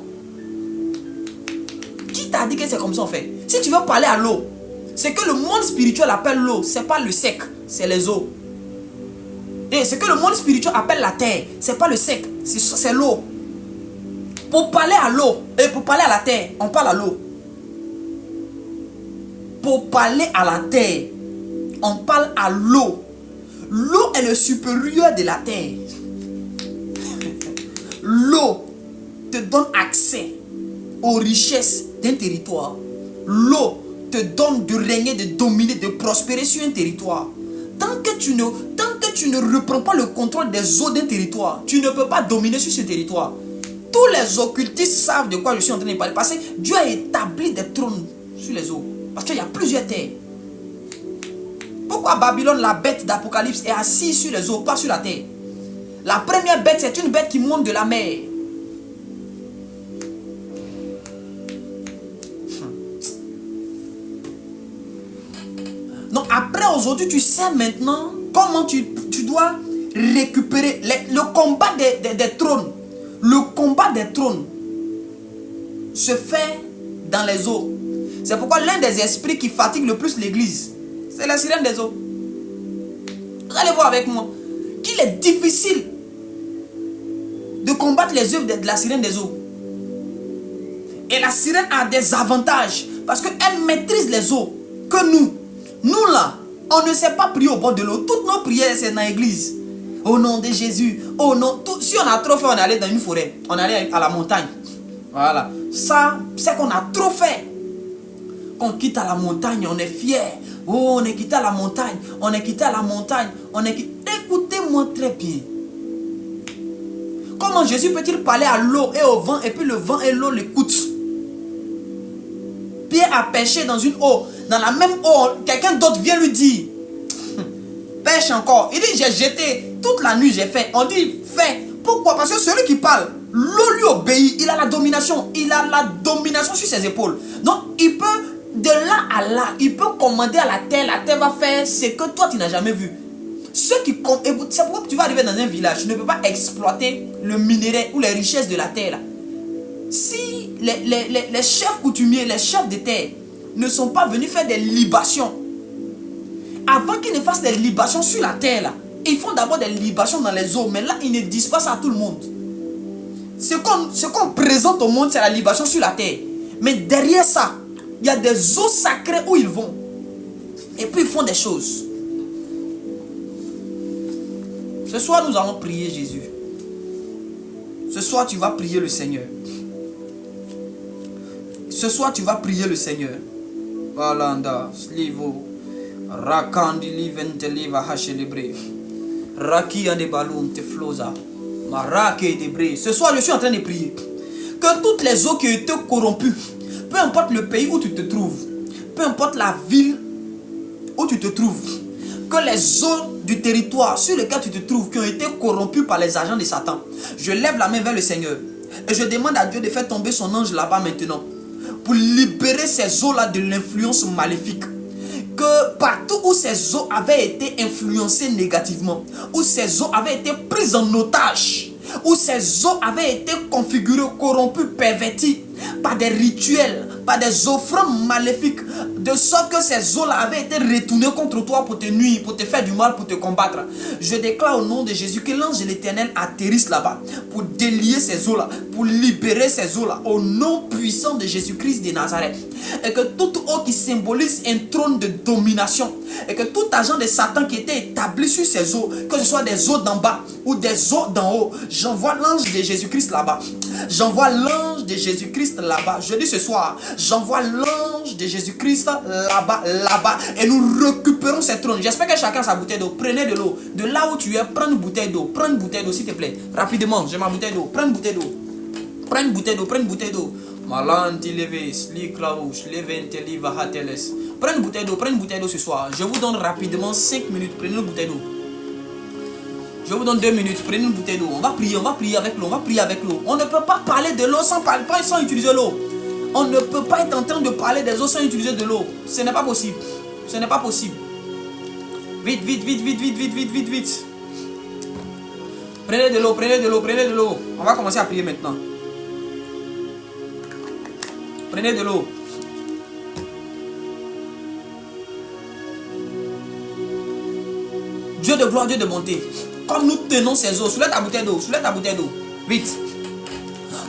Qui t'a dit que c'est comme ça on fait? Si tu veux parler à l'eau, c'est que le monde spirituel appelle l'eau, c'est pas le sec, c'est les eaux. Et ce que le monde spirituel appelle la terre, c'est pas le sec, c'est l'eau. Pour parler à l'eau et pour parler à la terre, on parle à l'eau. Pour parler à la terre, on parle à l'eau. L'eau est le supérieur de la terre. L'eau te donne accès aux richesses d'un territoire. L'eau te donne de régner, de dominer, de prospérer sur un territoire. Tant que tu ne reprends pas le contrôle des eaux d'un territoire, tu ne peux pas dominer sur ce territoire. Tous les occultistes savent de quoi je suis en train de parler. Parce que Dieu a établi des trônes sur les eaux. Parce qu'il y a plusieurs terres. Pourquoi Babylone, la bête d'Apocalypse, est assise sur les eaux, pas sur la terre? La première bête, c'est une bête qui monte de la mer. Donc après, aujourd'hui, tu sais maintenant comment tu dois récupérer le combat des trônes. Le combat des trônes se fait dans les eaux. C'est pourquoi l'un des esprits qui fatigue le plus l'église, c'est la sirène des eaux. Vous allez voir avec moi qu'il est difficile de combattre les œuvres de la sirène des eaux. Et la sirène a des avantages parce qu'elle maîtrise les eaux que nous. Nous là, on ne sait pas prier au bord de l'eau. Toutes nos prières, c'est dans l'église. Au nom de Jésus. Au nom. Si on a trop fait, on est allé dans une forêt. On est allé à la montagne. Voilà. Ça, c'est qu'on a trop fait. Quand on quitte à la montagne, on est fier. Oh, on est quitté à la montagne. On est quitté à la montagne. Écoutez-moi très bien. Comment Jésus peut-il parler à l'eau et au vent et puis le vent et l'eau l'écoutent? Pierre a pêché dans une eau. Dans la même eau, quelqu'un d'autre vient lui dire, pêche encore. Il dit, j'ai jeté, toute la nuit j'ai fait. On dit, fais. Pourquoi? Parce que celui qui parle, l'eau lui obéit. Il a la domination. Il a la domination sur ses épaules. Donc, il peut, de là à là, il peut commander à la terre va faire ce que toi tu n'as jamais vu. Ceux qui, c'est pourquoi tu vas arriver dans un village, tu ne peux pas exploiter le minerai ou les richesses de la terre là. Si les chefs coutumiers, les chefs de terre ne sont pas venus faire des libations, avant qu'ils ne fassent des libations sur la terre là, ils font d'abord des libations dans les eaux, mais là ils ne disent pas ça à tout le monde. Ce qu'on présente au monde, c'est la libation sur la terre, mais derrière ça il y a des eaux sacrées où ils vont et puis ils font des choses. Ce soir nous allons prier Jésus. Ce soir tu vas prier le Seigneur. Ce soir tu vas prier le Seigneur. Balanda, slivo, rakandi livente liva hachelebre, raki ande balum te floza, marake debre. Ce soir je suis en train de prier que toutes les eaux qui ont été corrompues, peu importe le pays où tu te trouves, peu importe la ville où tu te trouves, que les eaux du territoire sur lequel tu te trouves qui ont été corrompues par les agents de Satan, je lève la main vers le Seigneur et je demande à Dieu de faire tomber son ange là-bas maintenant pour libérer ces eaux-là de l'influence maléfique. Que partout où ces eaux avaient été influencées négativement, où ces eaux avaient été prises en otage, où ces eaux avaient été configurées, corrompues, perverties par des rituels, par des offrandes maléfiques, de sorte que ces eaux-là avaient été retournées contre toi pour te nuire, pour te faire du mal, pour te combattre. Je déclare au nom de Jésus que l'ange de l'Éternel atterrisse là-bas pour délier ces eaux-là, pour libérer ces eaux-là, au nom puissant de Jésus-Christ de Nazareth. Et que toute eau qui symbolise un trône de domination, et que tout agent de Satan qui était établi sur ces eaux, que ce soit des eaux d'en bas ou des eaux d'en haut, j'envoie l'ange de Jésus-Christ là-bas. J'envoie l'ange de Jésus-Christ là-bas. Je dis ce soir, j'envoie l'ange de Jésus-Christ là-bas. Et nous récupérons ces trônes. J'espère que chacun a sa bouteille d'eau. Prenez de l'eau. De là où tu es, prends une bouteille d'eau. Prends une bouteille d'eau s'il te plaît. Rapidement, j'ai ma bouteille d'eau. Prends une bouteille d'eau. Prends une bouteille d'eau. Prends une bouteille d'eau. Malanti leves, li klaus, levente liva hateles. Prends une bouteille d'eau. Prends une bouteille d'eau ce soir. Je vous donne rapidement 5 minutes. Prenez une bouteille d'eau. Je vous donne 2 minutes, prenez une bouteille d'eau. On va prier avec l'eau, on va prier avec l'eau. On ne peut pas parler de l'eau sans utiliser l'eau. On ne peut pas être en train de parler des eaux sans utiliser de l'eau. Ce n'est pas possible. Ce n'est pas possible. Vite, vite, vite, vite, vite, vite, vite, vite, vite. Prenez de l'eau, prenez de l'eau, prenez de l'eau. On va commencer à prier maintenant. Prenez de l'eau. Dieu de gloire, Dieu de bonté. Comme nous tenons ces eaux, soulève ta bouteille d'eau, soulève ta bouteille d'eau. Vite.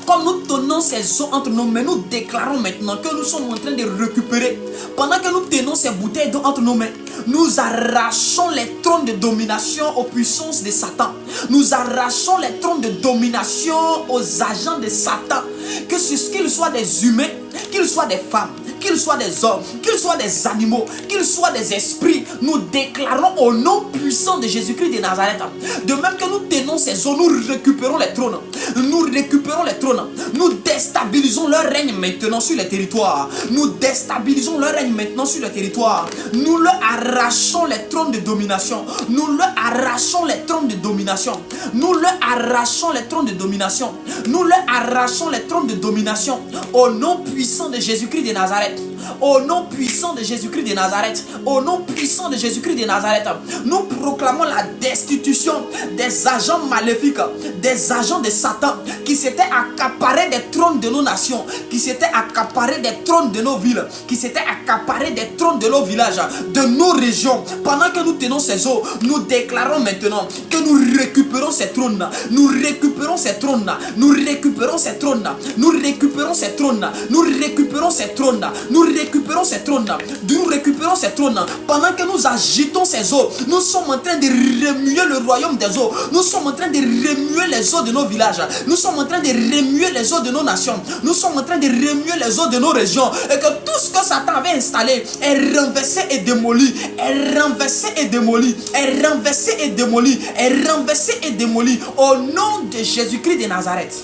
Comme nous tenons ces eaux entre nos mains, nous déclarons maintenant que nous sommes en train de récupérer. Pendant que nous tenons ces bouteilles d'eau entre nos mains, nous arrachons les trônes de domination aux puissances de Satan. Nous arrachons les trônes de domination aux agents de Satan. Que qu'ils soient des humains, qu'ils soient des femmes, qu'ils soient des hommes, qu'ils soient des animaux, qu'ils soient des esprits, nous déclarons au nom puissant de Jésus-Christ de Nazareth. De même que nous tenons ces eaux, nous récupérons les trônes. Nous récupérons les trônes. Nous déstabilisons leur règne maintenant sur les territoires. Nous déstabilisons leur règne maintenant sur le territoire. Nous leur arrachons les trônes de domination. Nous leur arrachons les trônes de domination. Nous leur arrachons les trônes de domination. Nous leur arrachons les trônes de domination. Au nom puissant de Jésus-Christ de Nazareth. Au nom puissant de Jésus-Christ de Nazareth. Au nom puissant de Jésus-Christ de Nazareth. Nous proclamons la destitution des agents maléfiques, des agents de Satan qui s'étaient accaparés des trônes de nos nations, qui s'étaient accaparés des trônes de nos villes, qui s'étaient accaparés des trônes de nos villages, de nos régions. Pendant que nous tenons ces eaux, nous déclarons maintenant que nous récupérons ces trônes. Nous récupérons ces trônes. Nous récupérons ces trônes. Nous récupérons ces trônes. Nous récupérons ces trônes. Nous récupérons ces trônes. Nous récupérons ces trônes. Pendant que nous agitons ces eaux, nous sommes en train de remuer le royaume des eaux. Nous sommes en train de remuer les eaux de nos villages. Nous sommes en train de remuer les eaux de nos nations. Nous sommes en train de remuer les eaux de nos régions. Et que tout ce que Satan avait installé est renversé et démoli. Est renversé et démoli. Est renversé et démoli. Est renversé et démoli. Au nom de Jésus-Christ de Nazareth.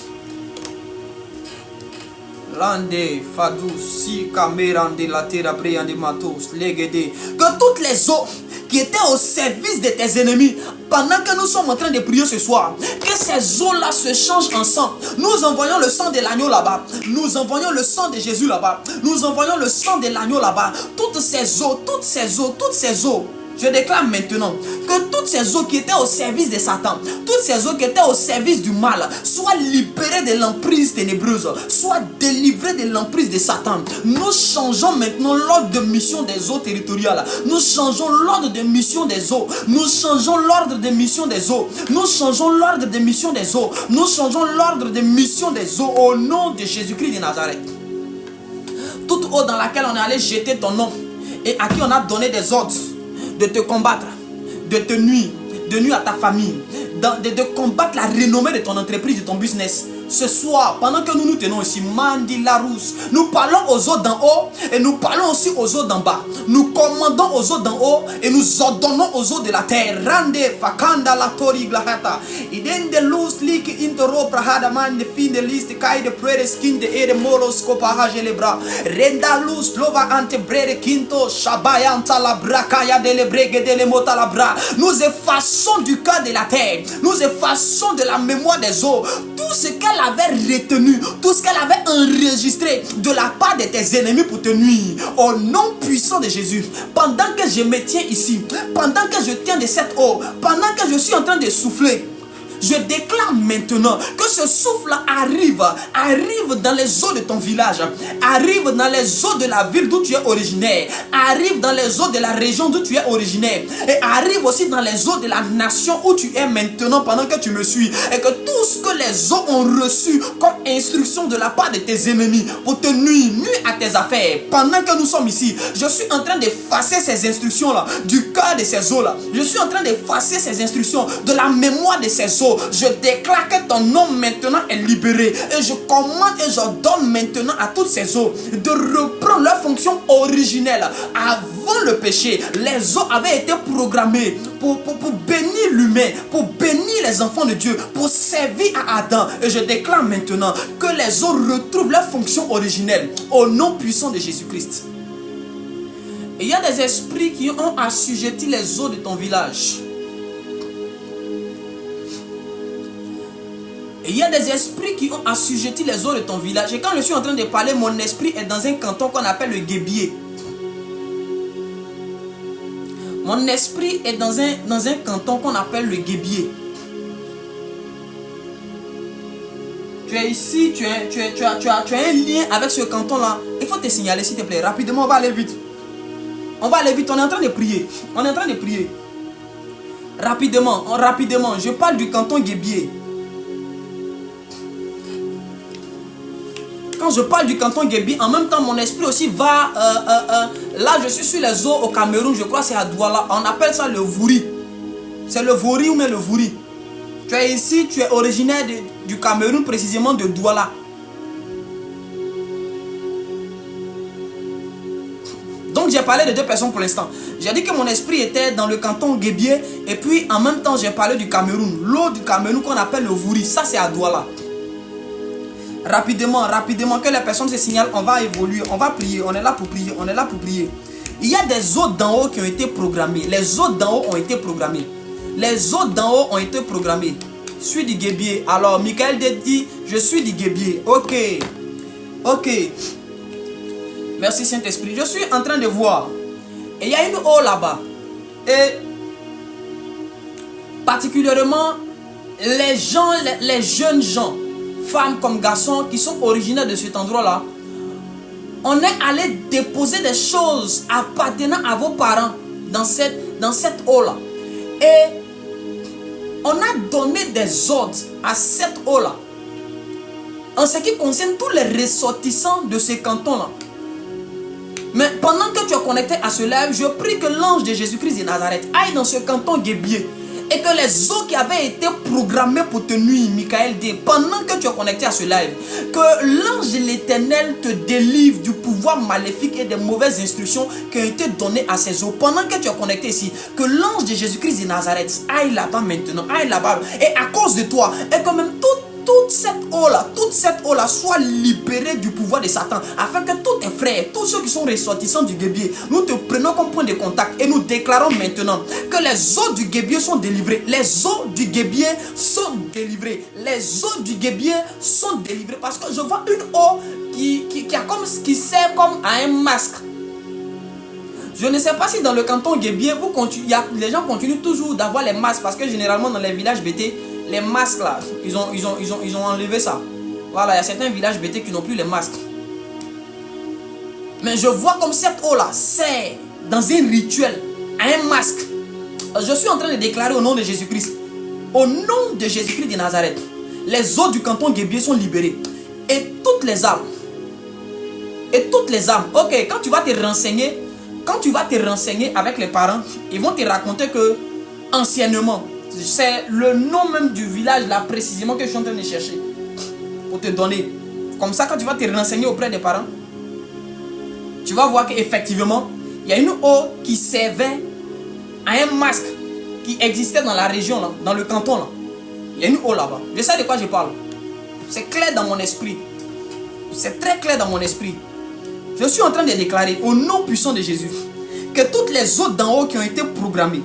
Lande, Fadou, Si, Camerande, la terre, Briande, Matos, Legede. Que toutes les eaux qui étaient au service de tes ennemis, pendant que nous sommes en train de prier ce soir, que ces eaux-là se changent en sang. Nous envoyons le sang de l'agneau là-bas. Nous envoyons le sang de Jésus là-bas. Nous envoyons le sang de l'agneau là-bas. Toutes ces eaux, toutes ces eaux, toutes ces eaux. Je déclare maintenant que toutes ces eaux qui étaient au service de Satan, toutes ces eaux qui étaient au service du mal, soient libérées de l'emprise ténébreuse, soient délivrées de l'emprise de Satan. Nous changeons maintenant l'ordre de mission des eaux territoriales. Nous changeons l'ordre de mission des eaux. Nous changeons l'ordre de mission des eaux. Nous changeons l'ordre de mission des eaux. Nous changeons l'ordre de mission des eaux au nom de Jésus-Christ de Nazareth. Toute eau dans laquelle on est allé jeter ton nom et à qui on a donné des ordres de te combattre, de te nuire, de nuire à ta famille, de combattre la renommée de ton entreprise, de ton business. Ce soir, pendant que nous nous tenons ici, Mandi Larousse, nous parlons aux eaux d'en haut et nous parlons aussi aux eaux d'en bas. Nous commandons aux eaux d'en haut et nous ordonnons aux eaux de la terre. Rande fakanda la tori glahata. Idende luz lik intero prahada man de fin de liste kai de prere skin de ere molos kopaha gelebra. Renda luz lova ante brere quinto shabayanta la brakaya de le bregue de le mota la bra. Nous effaçons du cœur de la terre. Nous effaçons de la mémoire des eaux tout ce qu'elle avait retenu, tout ce qu'elle avait enregistré de la part de tes ennemis pour te nuire. Au nom puissant de Jésus, pendant que je me tiens ici, pendant que je tiens de cette eau, pendant que je suis en train de souffler, je déclare maintenant que ce souffle arrive dans les eaux de ton village, arrive dans les eaux de la ville d'où tu es originaire, arrive dans les eaux de la région d'où tu es originaire, et arrive aussi dans les eaux de la nation où tu es maintenant pendant que tu me suis, et que tout ce que les eaux ont reçu comme instruction de la part de tes ennemis pour te nuire à tes affaires, pendant que nous sommes ici, je suis en train d'effacer ces instructions-là du cœur de ces eaux-là, je suis en train d'effacer ces instructions de la mémoire de ces eaux. Je déclare que ton nom maintenant est libéré. Et je commande et j'ordonne maintenant à toutes ces eaux de reprendre leur fonction originelle. Avant le péché, les eaux avaient été programmées pour bénir l'humain, pour bénir les enfants de Dieu, pour servir à Adam. Et je déclare maintenant que les eaux retrouvent leur fonction originelle au nom puissant de Jésus-Christ. Et il y a des esprits qui ont assujetti les eaux de ton village. Et il y a des esprits qui ont assujetti les eaux de ton village. Et quand je suis en train de parler, mon esprit est dans un canton qu'on appelle le Guébier. Mon esprit est dans un canton qu'on appelle le Guébier. Tu es ici, tu as un lien avec ce canton-là. Il faut te signaler, s'il te plaît. Rapidement, on va aller vite. On va aller vite, on est en train de prier. On est en train de prier. Rapidement, rapidement. Je parle du canton Guébier. Quand je parle du canton Guébier, en même temps, mon esprit aussi va... là, je suis sur les eaux au Cameroun, je crois que c'est à Douala. On appelle ça le Vouri. C'est le Vouri ou même le Vouri. Tu es ici, tu es originaire du Cameroun, précisément de Douala. Donc j'ai parlé de deux personnes pour l'instant. J'ai dit que mon esprit était dans le canton Guébier. Et puis en même temps j'ai parlé du Cameroun. L'eau du Cameroun qu'on appelle le Vouri. Ça c'est à Douala. Rapidement, rapidement, que les personnes se signalent. On va évoluer, on va prier. On est là pour prier, on est là pour prier. Il y a des eaux d'en haut qui ont été programmées. Les eaux d'en haut ont été programmées. Les eaux d'en haut ont été programmées. Je suis du Guébier. Alors Michael dit, je suis du Guébier. Ok. Ok. Merci Saint-Esprit. Je suis en train de voir. Et il y a une eau là-bas. Et particulièrement les gens, les jeunes gens, femmes comme garçons qui sont originaires de cet endroit-là, on est allé déposer des choses appartenant à vos parents dans cette eau-là. Et on a donné des ordres à cette eau-là en ce qui concerne tous les ressortissants de ces cantons-là. Mais pendant que tu es connecté à ce live, je prie que l'ange de Jésus-Christ de Nazareth aille dans ce canton Guébier et que les eaux qui avaient été programmées pour te nuire, Michael dit, pendant que tu es connecté à ce live, que l'ange de l'Éternel te délivre du pouvoir maléfique et des mauvaises instructions qui ont été données à ces eaux. Pendant que tu es connecté ici, que l'ange de Jésus-Christ de Nazareth aille là-bas maintenant, aille là-bas, et à cause de toi, et quand même toute cette eau-là soit libérée du pouvoir de Satan, afin que tous tes frères, tous ceux qui sont ressortissants du Guébier, nous te prenons comme point de contact et nous déclarons maintenant que les eaux du Guébier sont délivrées. Les eaux du Guébier sont délivrées. Les eaux du Guébier sont délivrées parce que je vois une eau qui sert comme à un masque. Je ne sais pas si dans le canton Guébier, les gens continuent toujours d'avoir les masques parce que généralement dans les villages BT, les masques là, ils ont enlevé ça. Voilà, il y a certains villages BT qui n'ont plus les masques. Mais je vois comme cette eau là sert dans un rituel à un masque. Je suis en train de déclarer au nom de Jésus-Christ. Au nom de Jésus-Christ de Nazareth, les eaux du canton Guébier sont libérées. Et toutes les âmes. Ok, quand tu vas te renseigner avec les parents, ils vont te raconter que anciennement, c'est le nom même du village là précisément que je suis en train de chercher pour te donner. Comme ça, quand tu vas te renseigner auprès des parents, tu vas voir qu'effectivement, il y a une eau qui servait à un masque qui existait dans la région là, dans le canton là. Il y a une eau là-bas. Je sais de quoi je parle. C'est clair dans mon esprit. C'est très clair dans mon esprit. Je suis en train de déclarer au nom puissant de Jésus que toutes les eaux d'en haut qui ont été programmées,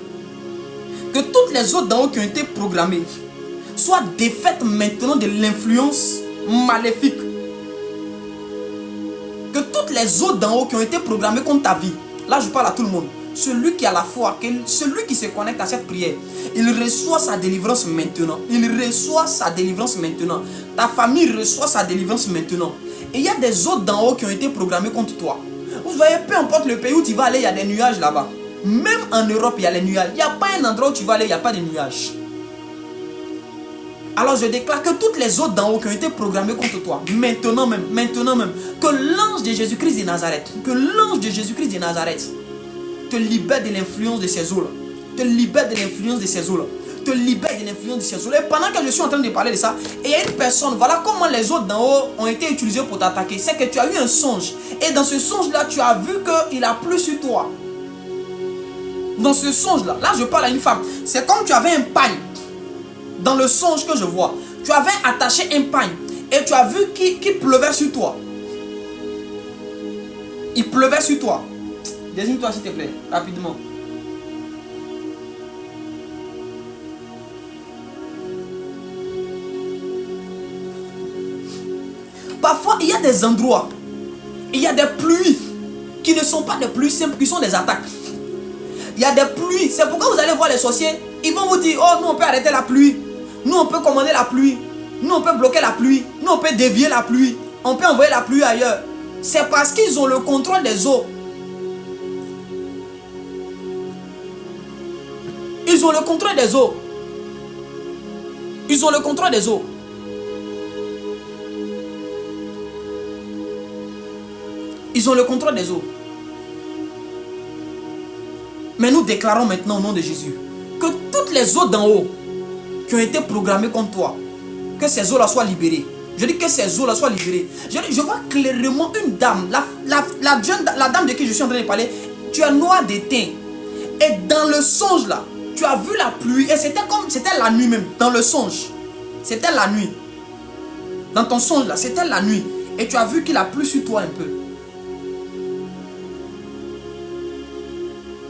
soient défaites maintenant de l'influence maléfique. Que toutes les eaux d'en haut qui ont été programmées contre ta vie, là je parle à tout le monde, celui qui a la foi, celui qui se connecte à cette prière, il reçoit sa délivrance maintenant. Ta famille reçoit sa délivrance maintenant. Et il y a des eaux d'en haut qui ont été programmées contre toi. Vous voyez, peu importe le pays où tu vas aller, il y a des nuages là-bas. Même en Europe, il y a les nuages. Il n'y a pas un endroit où tu vas aller, il n'y a pas de nuages. Alors je déclare que toutes les eaux d'en haut qui ont été programmées contre toi, maintenant même, que l'ange de Jésus-Christ de Nazareth, te libère de l'influence de ces eaux-là. Et pendant que je suis en train de parler de ça, et il y a une personne, voilà comment les eaux d'en haut ont été utilisées pour t'attaquer. C'est que tu as eu un songe. Et dans ce songe-là, tu as vu qu'il a plu sur toi. Dans ce songe-là, là je parle à une femme. C'est comme tu avais un pagne. Dans le songe que je vois, tu avais attaché un pagne. Et tu as vu qu'il pleuvait sur toi. Il pleuvait sur toi. Désigne-toi s'il te plaît, rapidement. il y a des endroits, il y a des pluies qui ne sont pas des pluies simples, qui sont des attaques. Il y a des pluies. C'est pourquoi vous allez voir les sorciers. Ils vont vous dire, oh, nous on peut arrêter la pluie. Nous on peut commander la pluie. Nous on peut bloquer la pluie. Nous on peut dévier la pluie. On peut envoyer la pluie ailleurs. C'est parce qu'ils ont le contrôle des eaux. Ils ont le contrôle des eaux. Ils ont le contrôle des eaux. Ils ont le contrôle des eaux. Mais nous déclarons maintenant au nom de Jésus que toutes les eaux d'en haut qui ont été programmées contre toi, que ces eaux-là soient libérées. Je dis que ces eaux-là soient libérées. Je vois clairement une dame, la dame de qui je suis en train de parler. Tu es noire de teint. Et dans le songe là, tu as vu la pluie. Et c'était la nuit même. Dans le songe, c'était la nuit. Dans ton songe là, c'était la nuit. Et tu as vu qu'il a plu sur toi un peu.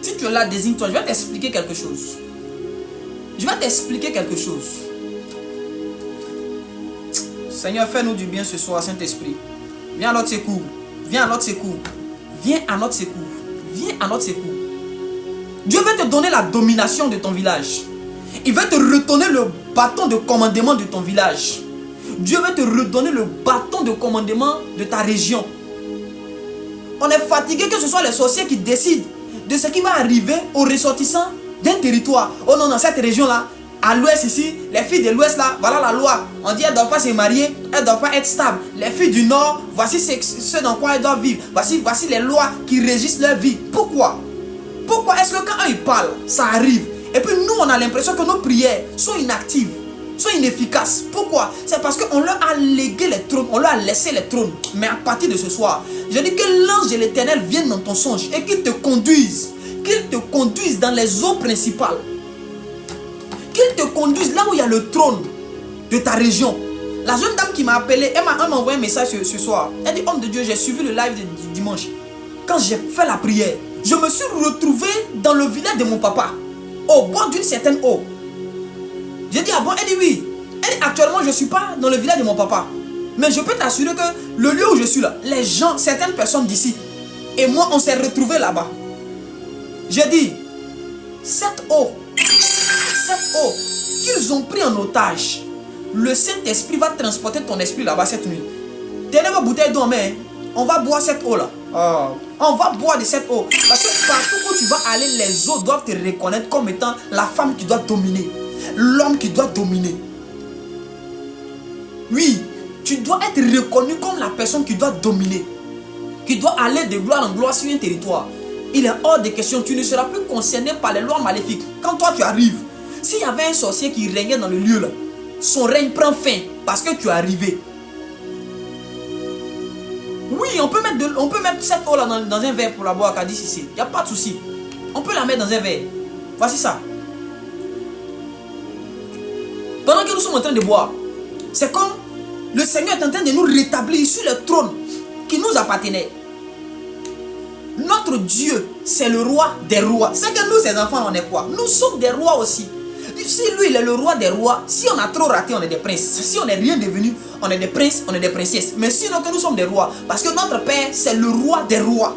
Si tu es là, désigne-toi. Je vais t'expliquer quelque chose. Je vais t'expliquer quelque chose. Seigneur, fais-nous du bien ce soir, Saint-Esprit. Viens à notre secours. Viens à notre secours. Viens à notre secours. Viens à notre secours. Dieu veut te donner la domination de ton village. Il veut te redonner le bâton de commandement de ton village. Dieu veut te redonner le bâton de commandement de ta région. On est fatigué que ce soit les sorciers qui décident de ce qui va arriver aux ressortissants d'un territoire. Oh non, dans cette région-là, à l'ouest ici, les filles de l'ouest là, voilà la loi. On dit elles ne doivent pas se marier, elles ne doivent pas être stables. Les filles du nord, voici ce dans quoi elles doivent vivre. Voici les lois qui régissent leur vie. Pourquoi? Pourquoi est-ce que quand ils parlent, ça arrive? Et puis nous, on a l'impression que nos prières sont inactives, sont inefficaces. Pourquoi? C'est parce qu'on leur a légué les trônes, on leur a laissé les trônes. Mais à partir de ce soir, je dis que l'ange de l'Éternel vienne dans ton songe et qu'il te conduise dans les eaux principales. Qu'il te conduise là où il y a le trône de ta région. La jeune dame qui m'a appelé, elle m'a envoyé un message ce soir. Elle dit, homme de Dieu, j'ai suivi le live du dimanche. Quand j'ai fait la prière, je me suis retrouvé dans le village de mon papa, au bord d'une certaine eau. J'ai dit, ah bon? Elle dit oui. Elle dit, actuellement, je ne suis pas dans le village de mon papa. Mais je peux t'assurer que le lieu où je suis là, les gens, certaines personnes d'ici, et moi, on s'est retrouvés là-bas. J'ai dit, cette eau qu'ils ont pris en otage, le Saint-Esprit va transporter ton esprit là-bas cette nuit. Tenez vos bouteilles d'eau en main, on va boire cette eau là. On va boire de cette eau. Parce que partout où tu vas aller, les eaux doivent te reconnaître comme étant la femme qui doit dominer, l'homme qui doit dominer. Oui, tu dois être reconnu comme la personne qui doit dominer, qui doit aller de gloire en gloire sur un territoire. Il est hors de question, tu ne seras plus concerné par les lois maléfiques. Quand toi tu arrives, s'il y avait un sorcier qui régnait dans le lieu là, son règne prend fin parce que tu es arrivé. Oui, on peut mettre cette eau là dans un verre pour la boire, Kadis ici. Il n'y a pas de souci. On peut la mettre dans un verre. Voici ça. Pendant que nous sommes en train de boire, c'est comme le Seigneur est en train de nous rétablir sur le trône qui nous appartenait. Notre Dieu, c'est le roi des rois. C'est que nous, ses enfants, on est quoi? Nous sommes des rois aussi. Si lui, il est le roi des rois, si on a trop raté, on est des princes. Si on n'est rien devenu, on est des princes, on est des princesses. Mais sinon que nous sommes des rois, parce que notre Père, c'est le roi des rois.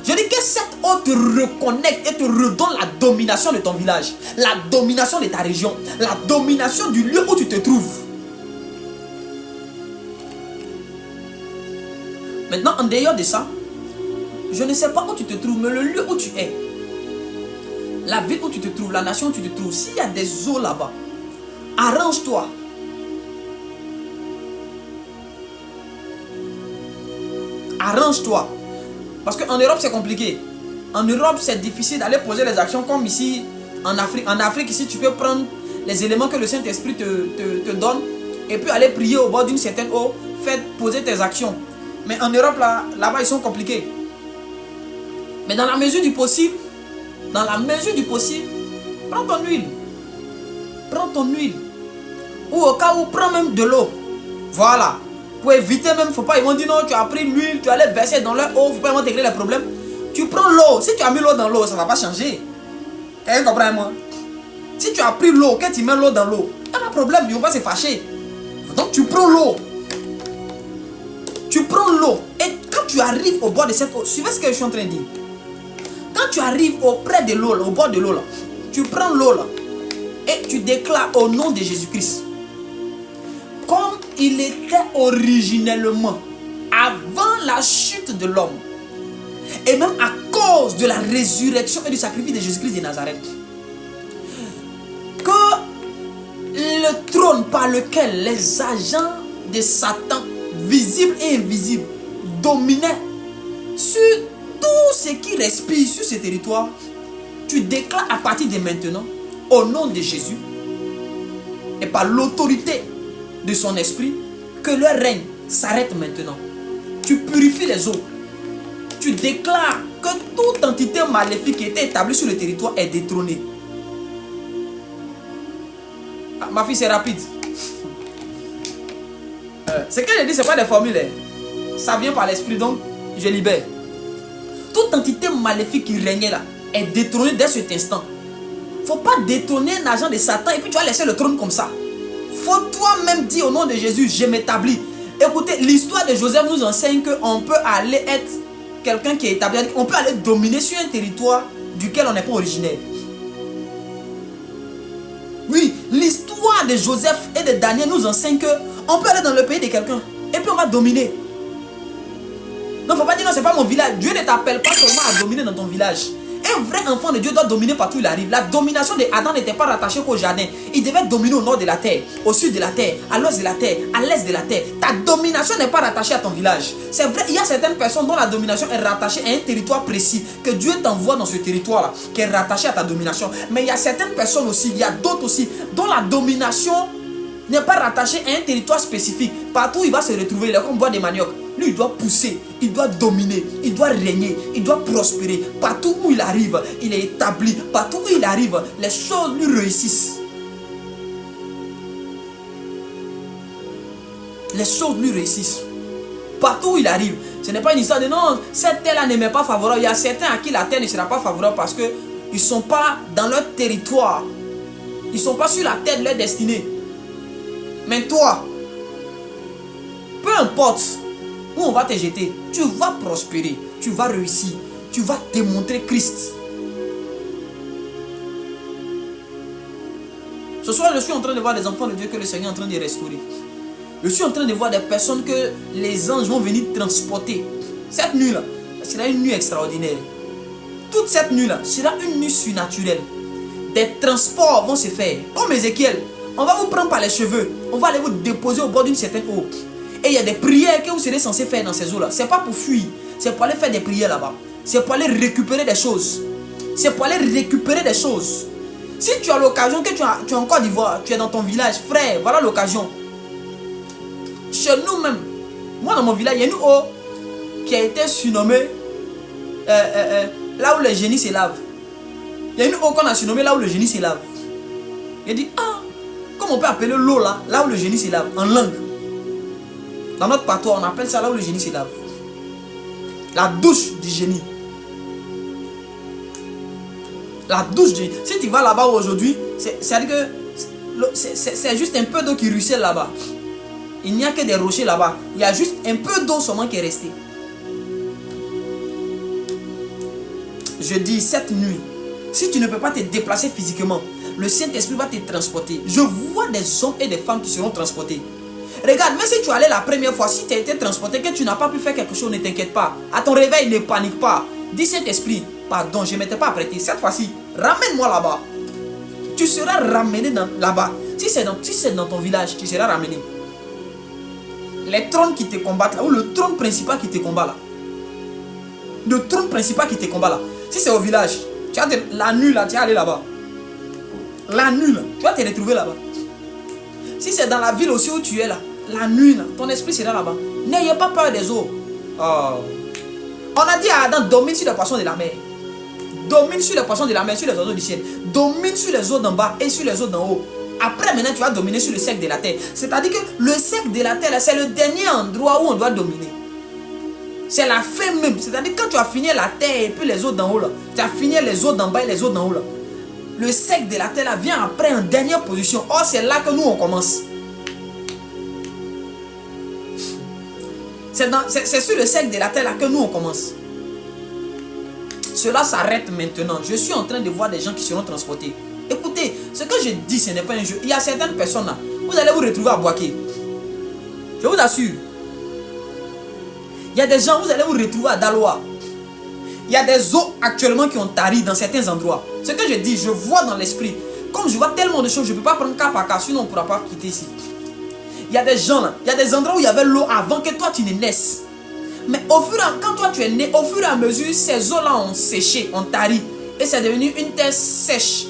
Je dis que cette eau te reconnecte et te redonne la domination de ton village, la domination de ta région, la domination du lieu où tu te trouves. Maintenant, en dehors de ça, je ne sais pas où tu te trouves, mais le lieu où tu es, la ville où tu te trouves, la nation où tu te trouves, s'il y a des eaux là-bas, arrange-toi. Arrange-toi. Parce qu'en Europe, c'est compliqué. En Europe, c'est difficile d'aller poser les actions comme ici, en Afrique. En Afrique, ici, tu peux prendre les éléments que le Saint-Esprit te donne et puis aller prier au bord d'une certaine eau, faire poser tes actions. Mais en Europe, là-bas, ils sont compliqués. Mais dans la mesure du possible, prends ton huile. Prends ton huile. Ou au cas où, prends même de l'eau. Voilà. Pour éviter même, faut pas, ils vont dire non, tu as pris l'huile, tu allais verser dans leur eau, faut pas intégrer les problèmes. Tu prends l'eau. Si tu as mis l'eau dans l'eau, ça ne va pas changer. Quelqu'un comprend moi? Si tu as pris l'eau, quand tu mets l'eau dans l'eau, il n'y a pas de problème, ils ne vont pas se fâcher. Donc tu prends l'eau. Tu prends l'eau et quand tu arrives au bord de cette eau, suivez ce que je suis en train de dire. Quand tu arrives auprès de l'eau, au bord de l'eau, tu prends l'eau là et tu déclares au nom de Jésus-Christ. Comme il était originellement, avant la chute de l'homme, et même à cause de la résurrection et du sacrifice de Jésus-Christ de Nazareth, que le trône par lequel les agents de Satan, visibles et invisibles, dominaient sur tout ce qui respire sur ce territoire, tu déclares à partir de maintenant, au nom de Jésus, et par l'autorité de son esprit, que leur règne s'arrête maintenant. Tu purifies les eaux. Tu déclares que toute entité maléfique qui était établie sur le territoire est détrônée. Ah, ma fille, c'est rapide. Ce que je dis, ce n'est pas des formules. Ça vient par l'esprit, donc je libère. Toute entité maléfique qui régnait là est détrônée dès cet instant. Il ne faut pas détrôner un agent de Satan et puis tu vas laisser le trône comme ça. Il faut toi-même dire au nom de Jésus, je m'établis. Écoutez, l'histoire de Joseph nous enseigne qu'on peut aller être quelqu'un qui est établi. On peut aller dominer sur un territoire duquel on n'est pas originaire. Oui, l'histoire de Joseph et de Daniel nous enseigne qu'on peut aller dans le pays de quelqu'un et puis on va dominer. Non, il ne faut pas dire non, ce n'est pas mon village. Dieu ne t'appelle pas seulement à dominer dans ton village. Un vrai enfant de Dieu doit dominer partout où il arrive. La domination d'Adam n'était pas rattachée qu'au jardin. Il devait dominer au nord de la terre, au sud de la terre, à l'ouest de la terre, à l'est de la terre. Ta domination n'est pas rattachée à ton village. C'est vrai, il y a certaines personnes dont la domination est rattachée à un territoire précis, que Dieu t'envoie dans ce territoire-là, qui est rattaché à ta domination. Mais il y a certaines personnes aussi, il y a d'autres aussi, dont la domination n'est pas rattaché à un territoire spécifique. Partout où il va se retrouver, il est comme bois de manioc. Lui, il doit pousser, il doit dominer, il doit régner, il doit prospérer. Partout où il arrive, il est établi. Partout où il arrive, les choses lui réussissent. Les choses lui réussissent. Partout où il arrive. Ce n'est pas une histoire de non, cette terre-là ne m'est pas favorable. Il y a certains à qui la terre ne sera pas favorable parce qu'ils ne sont pas dans leur territoire. Ils ne sont pas sur la terre de leur destinée. Mais toi, peu importe où on va te jeter, tu vas prospérer, tu vas réussir, tu vas démontrer Christ. Ce soir, je suis en train de voir des enfants de Dieu que le Seigneur est en train de restaurer. Je suis en train de voir des personnes que les anges vont venir transporter. Cette nuit-là, sera une nuit extraordinaire. Toute cette nuit-là sera une nuit surnaturelle. Des transports vont se faire. Comme Ézéchiel, on va vous prendre par les cheveux. On va aller vous déposer au bord d'une certaine eau. Et il y a des prières que vous serez censé faire dans ces eaux-là. Ce n'est pas pour fuir. C'est pour aller faire des prières là-bas. C'est pour aller récupérer des choses. C'est pour aller récupérer des choses. Si tu as l'occasion, que tu es en Côte d'Ivoire, tu es dans ton village, frère, voilà l'occasion. Chez nous même, moi dans mon village, il y a une eau qui a été surnommée là où les génies se lavent. Il y a une eau qu'on a surnommée là où le génie se lave. Il dit, ah, comment on peut appeler l'eau là où le génie se lave, en langue. Dans notre patois, on appelle ça là où le génie se lave. La douche du génie. La douche du génie. Si tu vas là-bas aujourd'hui, c'est-à-dire que c'est juste un peu d'eau qui ruisselle là-bas. Il n'y a que des rochers là-bas. Il y a juste un peu d'eau seulement qui est restée. Je dis cette nuit, si tu ne peux pas te déplacer physiquement, le Saint-Esprit va te transporter. Je vois des hommes et des femmes qui seront transportés. Regarde, même si tu allais la première fois, si tu as été transporté, que tu n'as pas pu faire quelque chose, ne t'inquiète pas. À ton réveil, ne panique pas. Dis Saint-Esprit, pardon, je ne m'étais pas apprêté. Cette fois-ci, ramène-moi là-bas. Tu seras ramené là-bas. Si c'est dans ton village, tu seras ramené. Les trônes qui te combattent là, ou le trône principal qui te combat là. Le trône principal qui te combat là. Si c'est au village, la nuit là, tu vas aller là-bas. La nuit là, tu vas te retrouver là-bas. Si c'est dans la ville aussi où tu es là, la nuit là, ton esprit sera là-bas. N'ayez pas peur des eaux. Oh. On a dit à Adam, domine sur les poissons de la mer. Domine sur les poissons de la mer, sur les oiseaux du ciel. Domine sur les eaux d'en bas et sur les eaux d'en haut. Après maintenant tu vas dominer sur le cercle de la terre. C'est-à-dire que le cercle de la terre, c'est le dernier endroit où on doit dominer. C'est la fin même. C'est-à-dire que quand tu as fini la terre et puis les eaux d'en haut là, tu as fini les eaux d'en bas et les eaux d'en haut là. Le cercle de la terre là vient après en dernière position. Or c'est là que nous on commence. C'est sur le cercle de la terre là que nous on commence. Cela s'arrête maintenant. Je suis en train de voir des gens qui seront transportés. Écoutez, ce que je dis, ce n'est pas un jeu. Il y a certaines personnes là, vous allez vous retrouver à Boaké. Je vous assure. Il y a des gens, vous allez vous retrouver à Daloa. Il y a des eaux actuellement qui ont tari dans certains endroits. Ce que je dis, je vois dans l'esprit. Comme je vois tellement de choses, je ne peux pas prendre cas par cas, sinon on ne pourra pas quitter ici. Il y a des gens là, il y a des endroits où il y avait l'eau avant que toi tu ne naisses. Mais au fur et à mesure, quand toi tu es né, au fur et à mesure, ces eaux-là ont séché, ont tari. Et c'est devenu une terre sèche.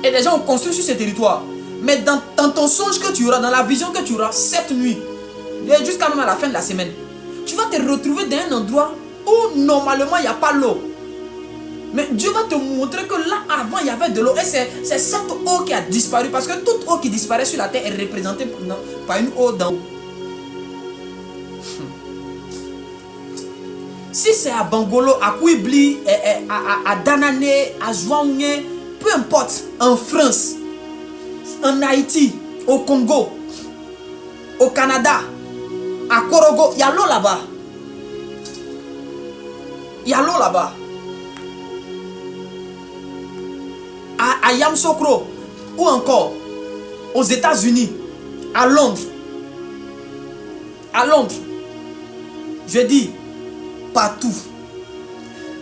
Et des gens ont construit sur ce territoire. Mais dans ton songe que tu auras, dans la vision que tu auras, cette nuit, jusqu'à même à la fin de la semaine, tu vas te retrouver dans un endroit où normalement il n'y a pas l'eau. Mais Dieu va te montrer que là avant il y avait de l'eau. Et c'est cette eau qui a disparu. Parce que toute eau qui disparaît sur la terre est représentée par une eau d'en haut. Si c'est à Bangolo, à Kouibli, à Danané, à Zouaouné, peu importe, en France, en Haïti, au Congo, au Canada, à Korogo, il y a l'eau là-bas. Il y a l'eau là-bas. À Yamoussoukro, ou encore aux États-Unis, à Londres. À Londres, je dis partout.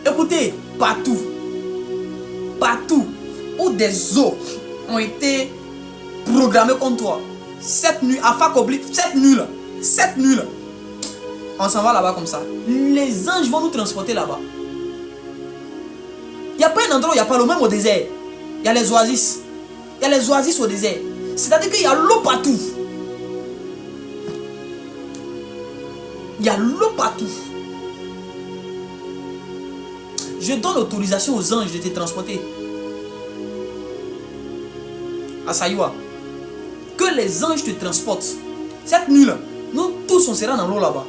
Écoutez, partout. Partout où des eaux ont été programmées contre toi. Cette nuit, à Fakobli, cette nuit là, on s'en va là-bas comme ça. Les anges vont nous transporter là-bas. Il n'y a pas un endroit où il n'y a pas l'eau, même au désert. Il y a les oasis. Il y a les oasis au désert. C'est-à-dire qu'il y a l'eau partout. Il y a l'eau partout. Je donne l'autorisation aux anges de te transporter. À Sayoua. Que les anges te transportent. Cette nuit-là, nous tous on sera dans l'eau là-bas.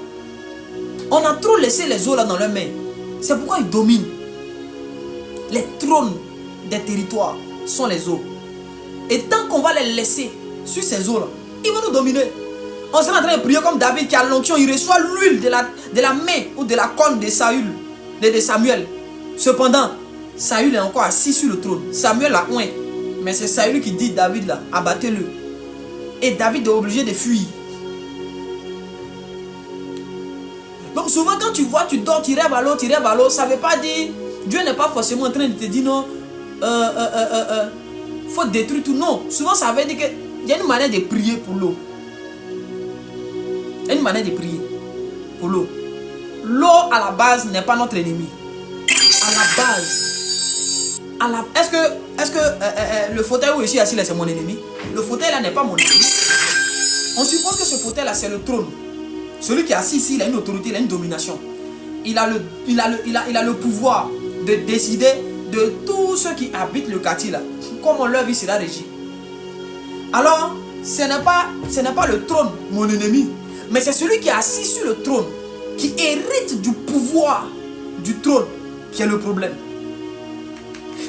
On a trop laissé les eaux là dans leurs mains. C'est pourquoi ils dominent. Les trônes des territoires sont les eaux. Et tant qu'on va les laisser sur ces eaux là, ils vont nous dominer. On sera en train de prier comme David qui a l'onction. Il reçoit l'huile de la main ou de la corne de Samuel. Cependant, Saül est encore assis sur le trône. Samuel a oint. Mais c'est Saül qui dit David là, abattez-le. Et David est obligé de fuir. Donc souvent quand tu vois, tu dors, tu rêves à l'eau, ça ne veut pas dire, Dieu n'est pas forcément en train de te dire non, faut détruire tout. Non, souvent ça veut dire qu'il y a une manière de prier pour l'eau. Il y a une manière de prier pour l'eau. L'eau à la base n'est pas notre ennemi. À la base. Est-ce que le fauteuil où je suis assis là c'est mon ennemi? Le fauteuil là n'est pas mon ennemi. On suppose que ce fauteuil là c'est le trône. Celui qui est assis ici, il a une autorité, il a une domination. Il a le pouvoir de décider de tous ceux qui habitent le quartier là. Comment leur vie sera régie. Alors, ce n'est pas le trône, mon ennemi. Mais c'est celui qui est assis sur le trône, qui hérite du pouvoir du trône, qui est le problème.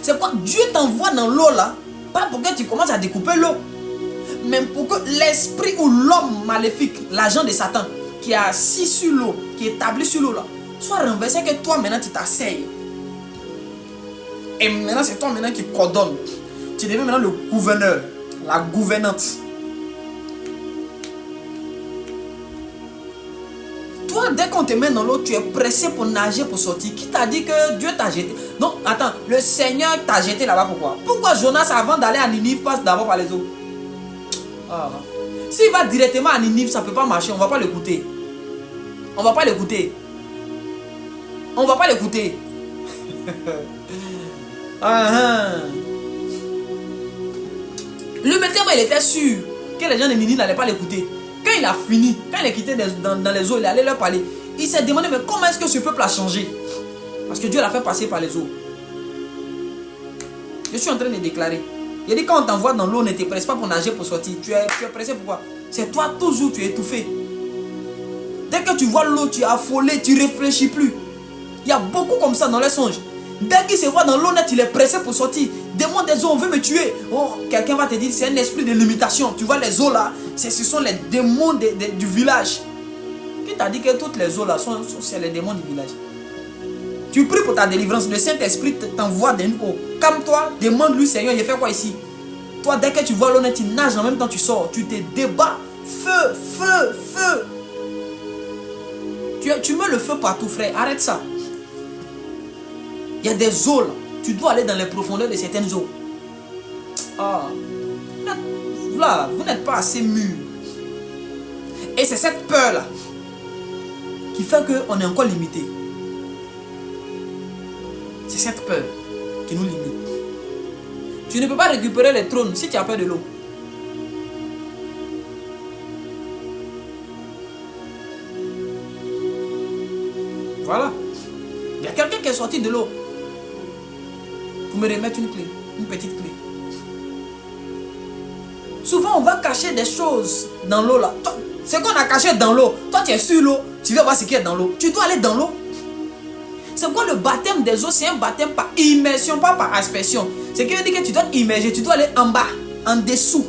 C'est pourquoi Dieu t'envoie dans l'eau là, pas pour que tu commences à découper l'eau, mais pour que l'esprit ou l'homme maléfique, l'agent de Satan, qui est assis sur l'eau, qui est établi sur l'eau là, soit renversé, que toi maintenant tu t'asseyes. Et maintenant c'est toi maintenant qui coordonne. Tu deviens maintenant le gouverneur, la gouvernante. Toi, dès qu'on te met dans l'eau, tu es pressé pour nager, pour sortir. Qui t'a dit que Dieu t'a jeté? Non, attends, le Seigneur t'a jeté là-bas, pourquoi? Pourquoi Jonas, avant d'aller à Ninive, passe d'abord par les eaux? S'il va directement à Ninive, ça ne peut pas marcher, on ne va pas l'écouter. On ne va pas l'écouter. On ne va pas l'écouter. Le matin, il était sûr que les gens de Ninive n'allaient pas l'écouter. Quand il a fini, quand il est quitté dans les eaux, il est allé leur parler. Il s'est demandé, mais comment est-ce que ce peuple a changé? Parce que Dieu l'a fait passer par les eaux. Je suis en train de déclarer. Il dit, quand on t'envoie dans l'eau, ne te presse pas pour nager, pour sortir. Tu es pressé pourquoi? C'est toi toujours, tu es étouffé. Dès que tu vois l'eau, tu es affolé, tu ne réfléchis plus. Il y a beaucoup comme ça dans les songes. Dès qu'il se voit dans l'eau net, il est pressé pour sortir. Demande des eaux, on veut me tuer. Oh, quelqu'un va te dire, c'est un esprit de limitation. Tu vois les eaux là, ce sont les démons du village. Qui t'a dit que toutes les eaux là c'est les démons du village. Tu pries pour ta délivrance, le Saint-Esprit t'envoie d'un haut. Calme-toi, demande-lui Seigneur, il fait quoi ici? Toi, dès que tu vois l'eau, tu nages, en même temps tu sors, tu te débats. Feu, feu, feu. Tu mets le feu partout, frère, arrête ça. Il y a des eaux là, tu dois aller dans les profondeurs de certaines eaux. Ah, là, vous n'êtes pas assez mûrs. Et c'est cette peur là qui fait qu'on est encore limité. C'est cette peur qui nous limite. Tu ne peux pas récupérer les trônes si tu as peur de l'eau. Voilà. Il y a quelqu'un qui est sorti de l'eau pour me remettre une clé, une petite clé. Souvent on va cacher des choses dans l'eau là. Ce qu'on a caché dans l'eau, toi tu es sur l'eau, tu veux voir ce qui est dans l'eau. Tu dois aller dans l'eau. C'est quoi le baptême des eaux? C'est un baptême par immersion, pas par aspersion. Ce qui veut dire que tu dois t'immerger, tu dois aller en bas, en dessous.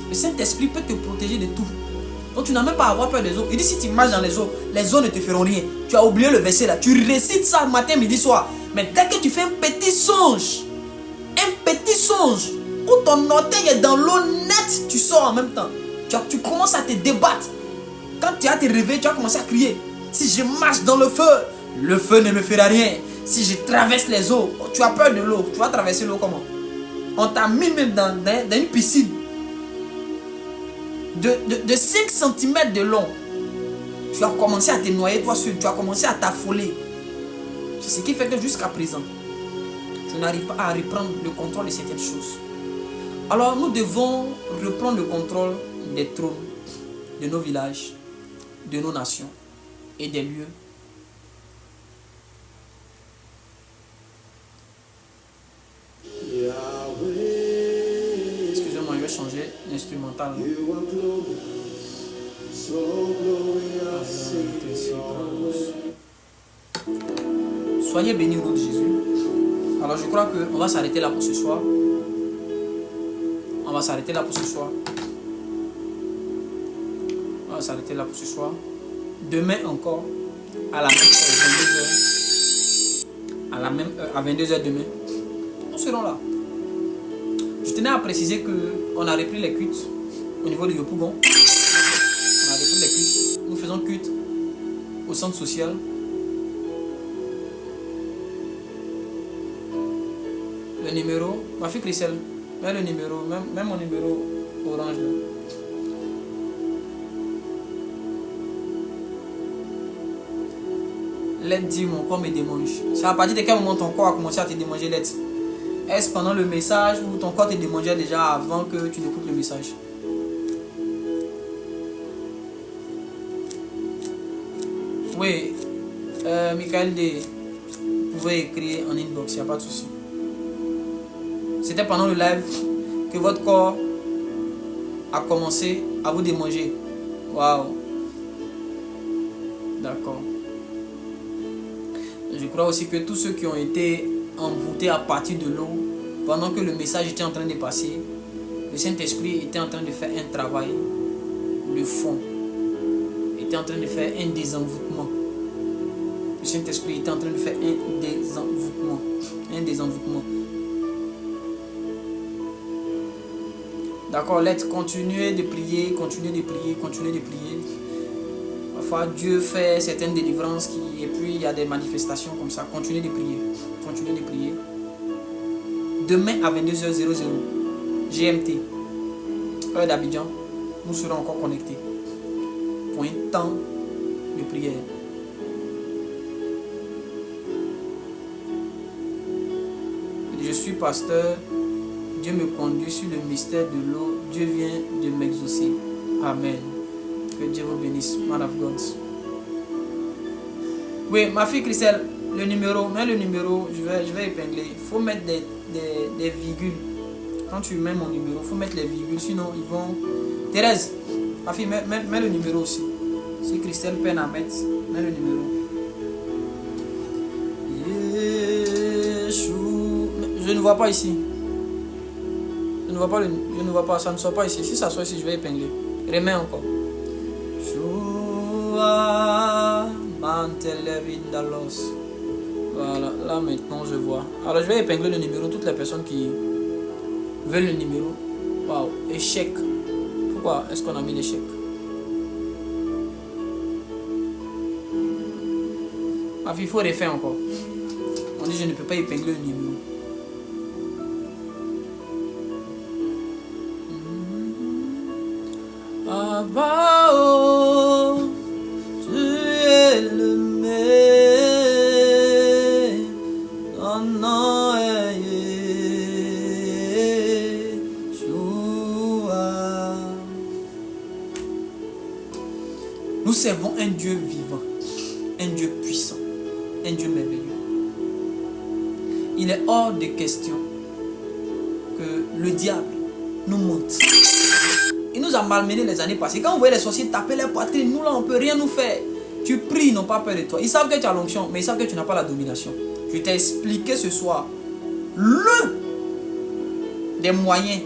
Le Saint-Esprit peut te protéger de tout. Donc tu n'as même pas à avoir peur des eaux. Il dit si tu marches dans les eaux ne te feront rien. Tu as oublié le verset là. Tu récites ça matin, midi, soir. Mais dès que tu fais un petit songe, où ton orteil est dans l'eau nette, tu sors en même temps. Tu commences à te débattre. Quand tu vas te réveiller, tu vas commencer à crier. Si je marche dans le feu ne me fera rien. Si je traverse les eaux, tu as peur de l'eau. Tu vas traverser l'eau comment? On t'a mis même dans une piscine de 5 cm de long. Tu vas commencer à te noyer toi seul. Tu vas commencer à t'affoler. C'est ce qui fait que jusqu'à présent, tu n'arrives pas à reprendre le contrôle de certaines choses. Alors nous devons reprendre le contrôle des trônes, de nos villages, de nos nations et des lieux. Excusez-moi, je vais changer l'instrumental. Soyez bénis au nom de Jésus. Alors je crois qu'on va s'arrêter là pour ce soir. On va s'arrêter là pour ce soir. On va s'arrêter là pour ce soir. Demain encore, à la même heure, 22h. À la même heure, à 22h demain. Nous serons là. Je tenais à préciser qu'on a repris les cultes au niveau de Yopougon. On a repris les cultes. Nous faisons culte au centre social. Le numéro, ma fille Christelle, mets le numéro, même mon numéro orange là. L'aide dit mon corps me démange. C'est à partir de quel moment ton corps a commencé à te démanger l'aide? Est-ce pendant le message ou ton corps te démangeait déjà avant que tu n'écoutes le message? Oui, Michael D, vous pouvez écrire en inbox, il n'y a pas de souci. C'était pendant le live que votre corps a commencé à vous démanger. Waouh. D'accord. Je crois aussi que tous ceux qui ont été envoûtés à partir de l'eau, pendant que le message était en train de passer, le Saint-Esprit était en train de faire un travail de fond. Était en train de faire un désenvoûtement. Le Saint-Esprit était en train de faire un désenvoûtement. Un désenvoûtement. D'accord, let's continuer de prier, continuer de prier, continuer de prier. Parfois Dieu fait certaines délivrances et puis il y a des manifestations comme ça. Continuez de prier, continuez de prier. Demain à 22h00 GMT, heure d'Abidjan, nous serons encore connectés pour un temps de prière. Je suis pasteur. Dieu me conduit sur le mystère de l'eau. Dieu vient de m'exaucer. Amen. Que Dieu vous bénisse. Man of God. Oui, ma fille Christelle, le numéro, mets le numéro, je vais épingler. Il faut mettre des virgules. Quand tu mets mon numéro, il faut mettre les virgules. Sinon, ils vont... Thérèse, ma fille, mets le numéro aussi. Si Christelle peine à mettre, mets le numéro. Je ne vois pas ici. Je ne vois pas, je ne vois pas, ça ne sort pas ici. Si ça sort ici, je vais épingler. Remets encore. Voilà, là maintenant je vois. Alors je vais épingler le numéro, toutes les personnes qui veulent le numéro. Waouh, échec. Pourquoi est-ce qu'on a mis l'échec? Ah, il faut refaire encore. On dit je ne peux pas épingler le numéro. Ah bah oh, tu es le meilleur. Oh non, nous servons un Dieu vivant, un Dieu puissant, un Dieu merveilleux. Il est hors de question que le diable nous monte. Il nous a malmenés les années passées. Quand vous voyez les sorciers taper les poitrines, nous là on ne peut rien nous faire. Tu pries, ils n'ont pas peur de toi. Ils savent que tu as l'onction, mais ils savent que tu n'as pas la domination. Je t'ai expliqué ce soir l'un des moyens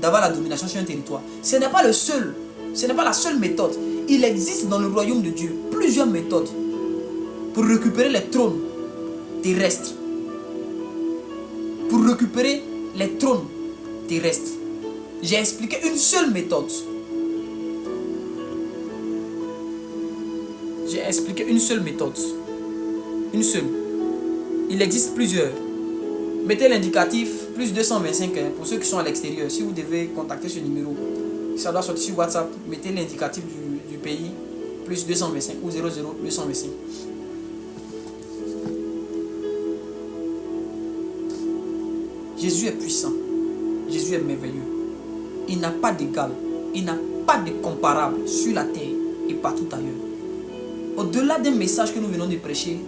d'avoir la domination sur un territoire. Ce n'est pas le seul, ce n'est pas la seule méthode. Il existe dans le royaume de Dieu plusieurs méthodes pour récupérer les trônes terrestres. Pour récupérer les trônes terrestres. J'ai expliqué une seule méthode. J'ai expliqué une seule méthode. Une seule. Il existe plusieurs. Mettez l'indicatif plus 225 pour ceux qui sont à l'extérieur. Si vous devez contacter ce numéro, ça doit sortir sur WhatsApp. Mettez l'indicatif du pays plus 225 ou 00 225. Jésus est puissant. Jésus est merveilleux. Il n'a pas d'égal. Il n'a pas de comparable sur la terre et partout ailleurs. Au-delà d'un message que nous venons de prêcher,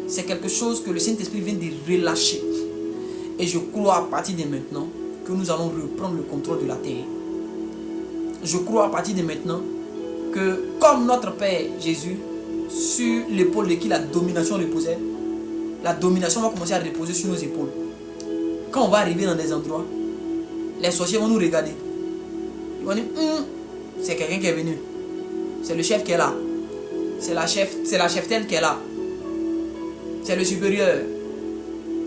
c'est quelque chose que le Saint-Esprit vient de relâcher. Et je crois à partir de maintenant que nous allons reprendre le contrôle de la terre. Je crois à partir de maintenant que comme notre Père Jésus, sur l'épaule de qui la domination reposait, la domination va commencer à reposer sur nos épaules. Quand on va arriver dans des endroits, les sorciers vont nous regarder. Ils vont dire, c'est quelqu'un qui est venu. C'est le chef qui est là. C'est la cheftaine qui est là. C'est le supérieur.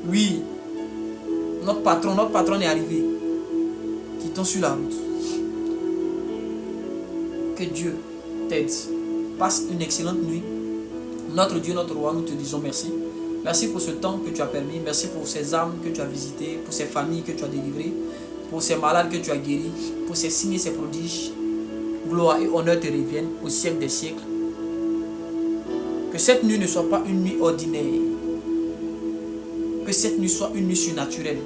Oui. Notre patron est arrivé. Quittons sur la route. Que Dieu t'aide. Passe une excellente nuit. Notre Dieu, notre roi, nous te disons merci. Merci pour ce temps que tu as permis. Merci pour ces âmes que tu as visitées. Pour ces familles que tu as délivrées. Pour ces malades que tu as guéris. Pour ces signes et ces prodiges. Gloire et honneur te reviennent au siècle des siècles. Que cette nuit ne soit pas une nuit ordinaire. Que cette nuit soit une nuit surnaturelle.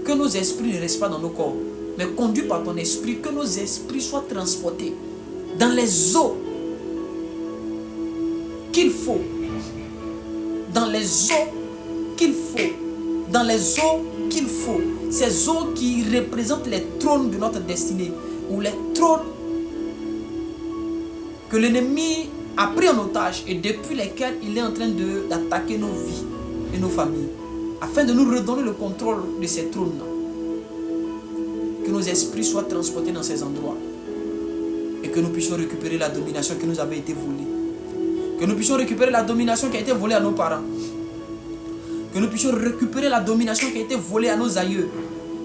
Que nos esprits ne restent pas dans nos corps, mais conduits par ton esprit, que nos esprits soient transportés dans les eaux qu'il faut. Dans les eaux qu'il faut. Dans les eaux qu'il faut. Ces eaux qui représentent les trônes de notre destinée. Ou les trônes que l'ennemi a pris en otage et depuis lesquels il est en train d'attaquer nos vies et nos familles. Afin de nous redonner le contrôle de ces trônes-là. Que nos esprits soient transportés dans ces endroits. Et que nous puissions récupérer la domination qui nous avait été volée. Que nous puissions récupérer la domination qui a été volée à nos parents. Que nous puissions récupérer la domination qui a été volée à nos aïeux.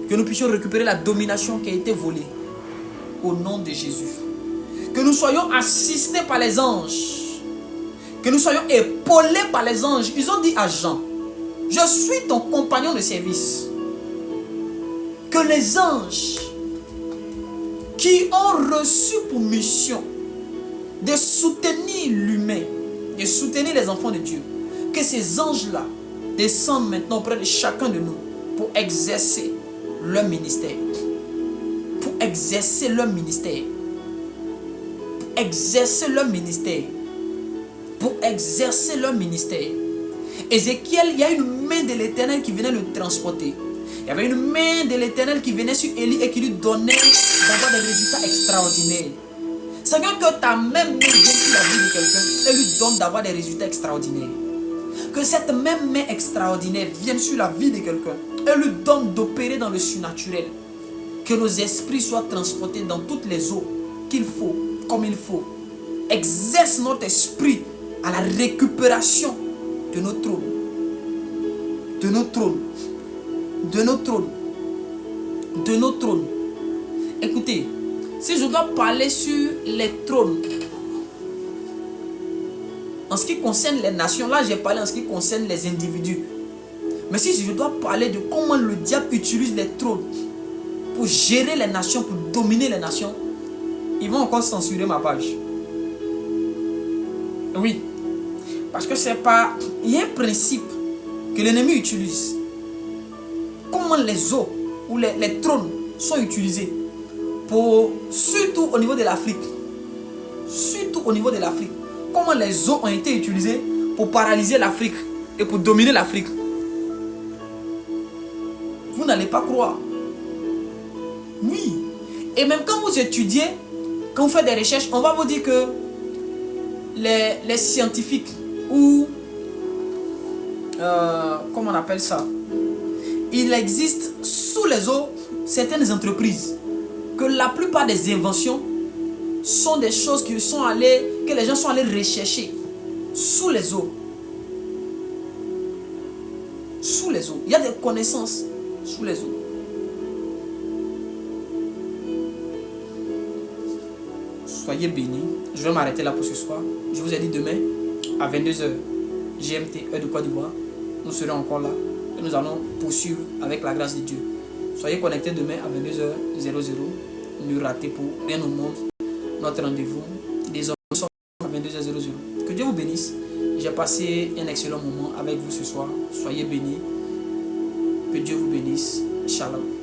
Que nous puissions récupérer la domination qui a été volée. Au nom de Jésus. Que nous soyons assistés par les anges. Que nous soyons épaulés par les anges. Ils ont dit à Jean, je suis ton compagnon de service. Que les anges qui ont reçu pour mission de soutenir l'humain, de soutenir les enfants de Dieu, que ces anges-là descendent maintenant auprès de chacun de nous pour exercer leur ministère. Pour exercer leur ministère. Pour exercer leur ministère. Pour exercer leur ministère. Ézéchiel, il y a une main de l'Éternel qui venait le transporter. Il y avait une main de l'Éternel qui venait sur Élie et qui lui donnait d'avoir des résultats extraordinaires. Seigneur, que ta même main vienne sur la vie de quelqu'un et lui donne d'avoir des résultats extraordinaires. Que cette même main extraordinaire vienne sur la vie de quelqu'un et lui donne d'opérer dans le surnaturel. Que nos esprits soient transportés dans toutes les eaux qu'il faut, comme il faut. Exerce notre esprit à la récupération de nos trônes. De nos trônes. De nos trônes. De nos trônes. Écoutez, si je dois parler sur les trônes, en ce qui concerne les nations, là j'ai parlé en ce qui concerne les individus. Mais si je dois parler de comment le diable utilise les trônes pour gérer les nations, pour dominer les nations, ils vont encore censurer ma page. Oui. Parce que c'est pas... Il y a un principe que l'ennemi utilise. Comment les eaux ou les trônes sont utilisés pour, surtout au niveau de l'Afrique. Surtout au niveau de l'Afrique. Comment les eaux ont été utilisées pour paralyser l'Afrique et pour dominer l'Afrique. Vous n'allez pas croire. Oui. Et même quand vous étudiez, quand vous faites des recherches, on va vous dire que les scientifiques ou comment on appelle ça, il existe sous les eaux certaines entreprises que la plupart des inventions sont des choses que les gens sont allés rechercher sous les eaux. Sous les eaux. Il y a des connaissances sous les eaux. Soyez bénis. Je vais m'arrêter là pour ce soir. Je vous ai dit demain à 22h GMT, heure de Côte d'Ivoire. Nous serons encore là et nous allons poursuivre avec la grâce de Dieu. Soyez connectés demain à 22h00. Ne ratez pour rien au monde notre rendez-vous. Désormais, nous sommes à 22h00. Que Dieu vous bénisse. J'ai passé un excellent moment avec vous ce soir. Soyez bénis. Que Dieu vous bénisse. Shalom.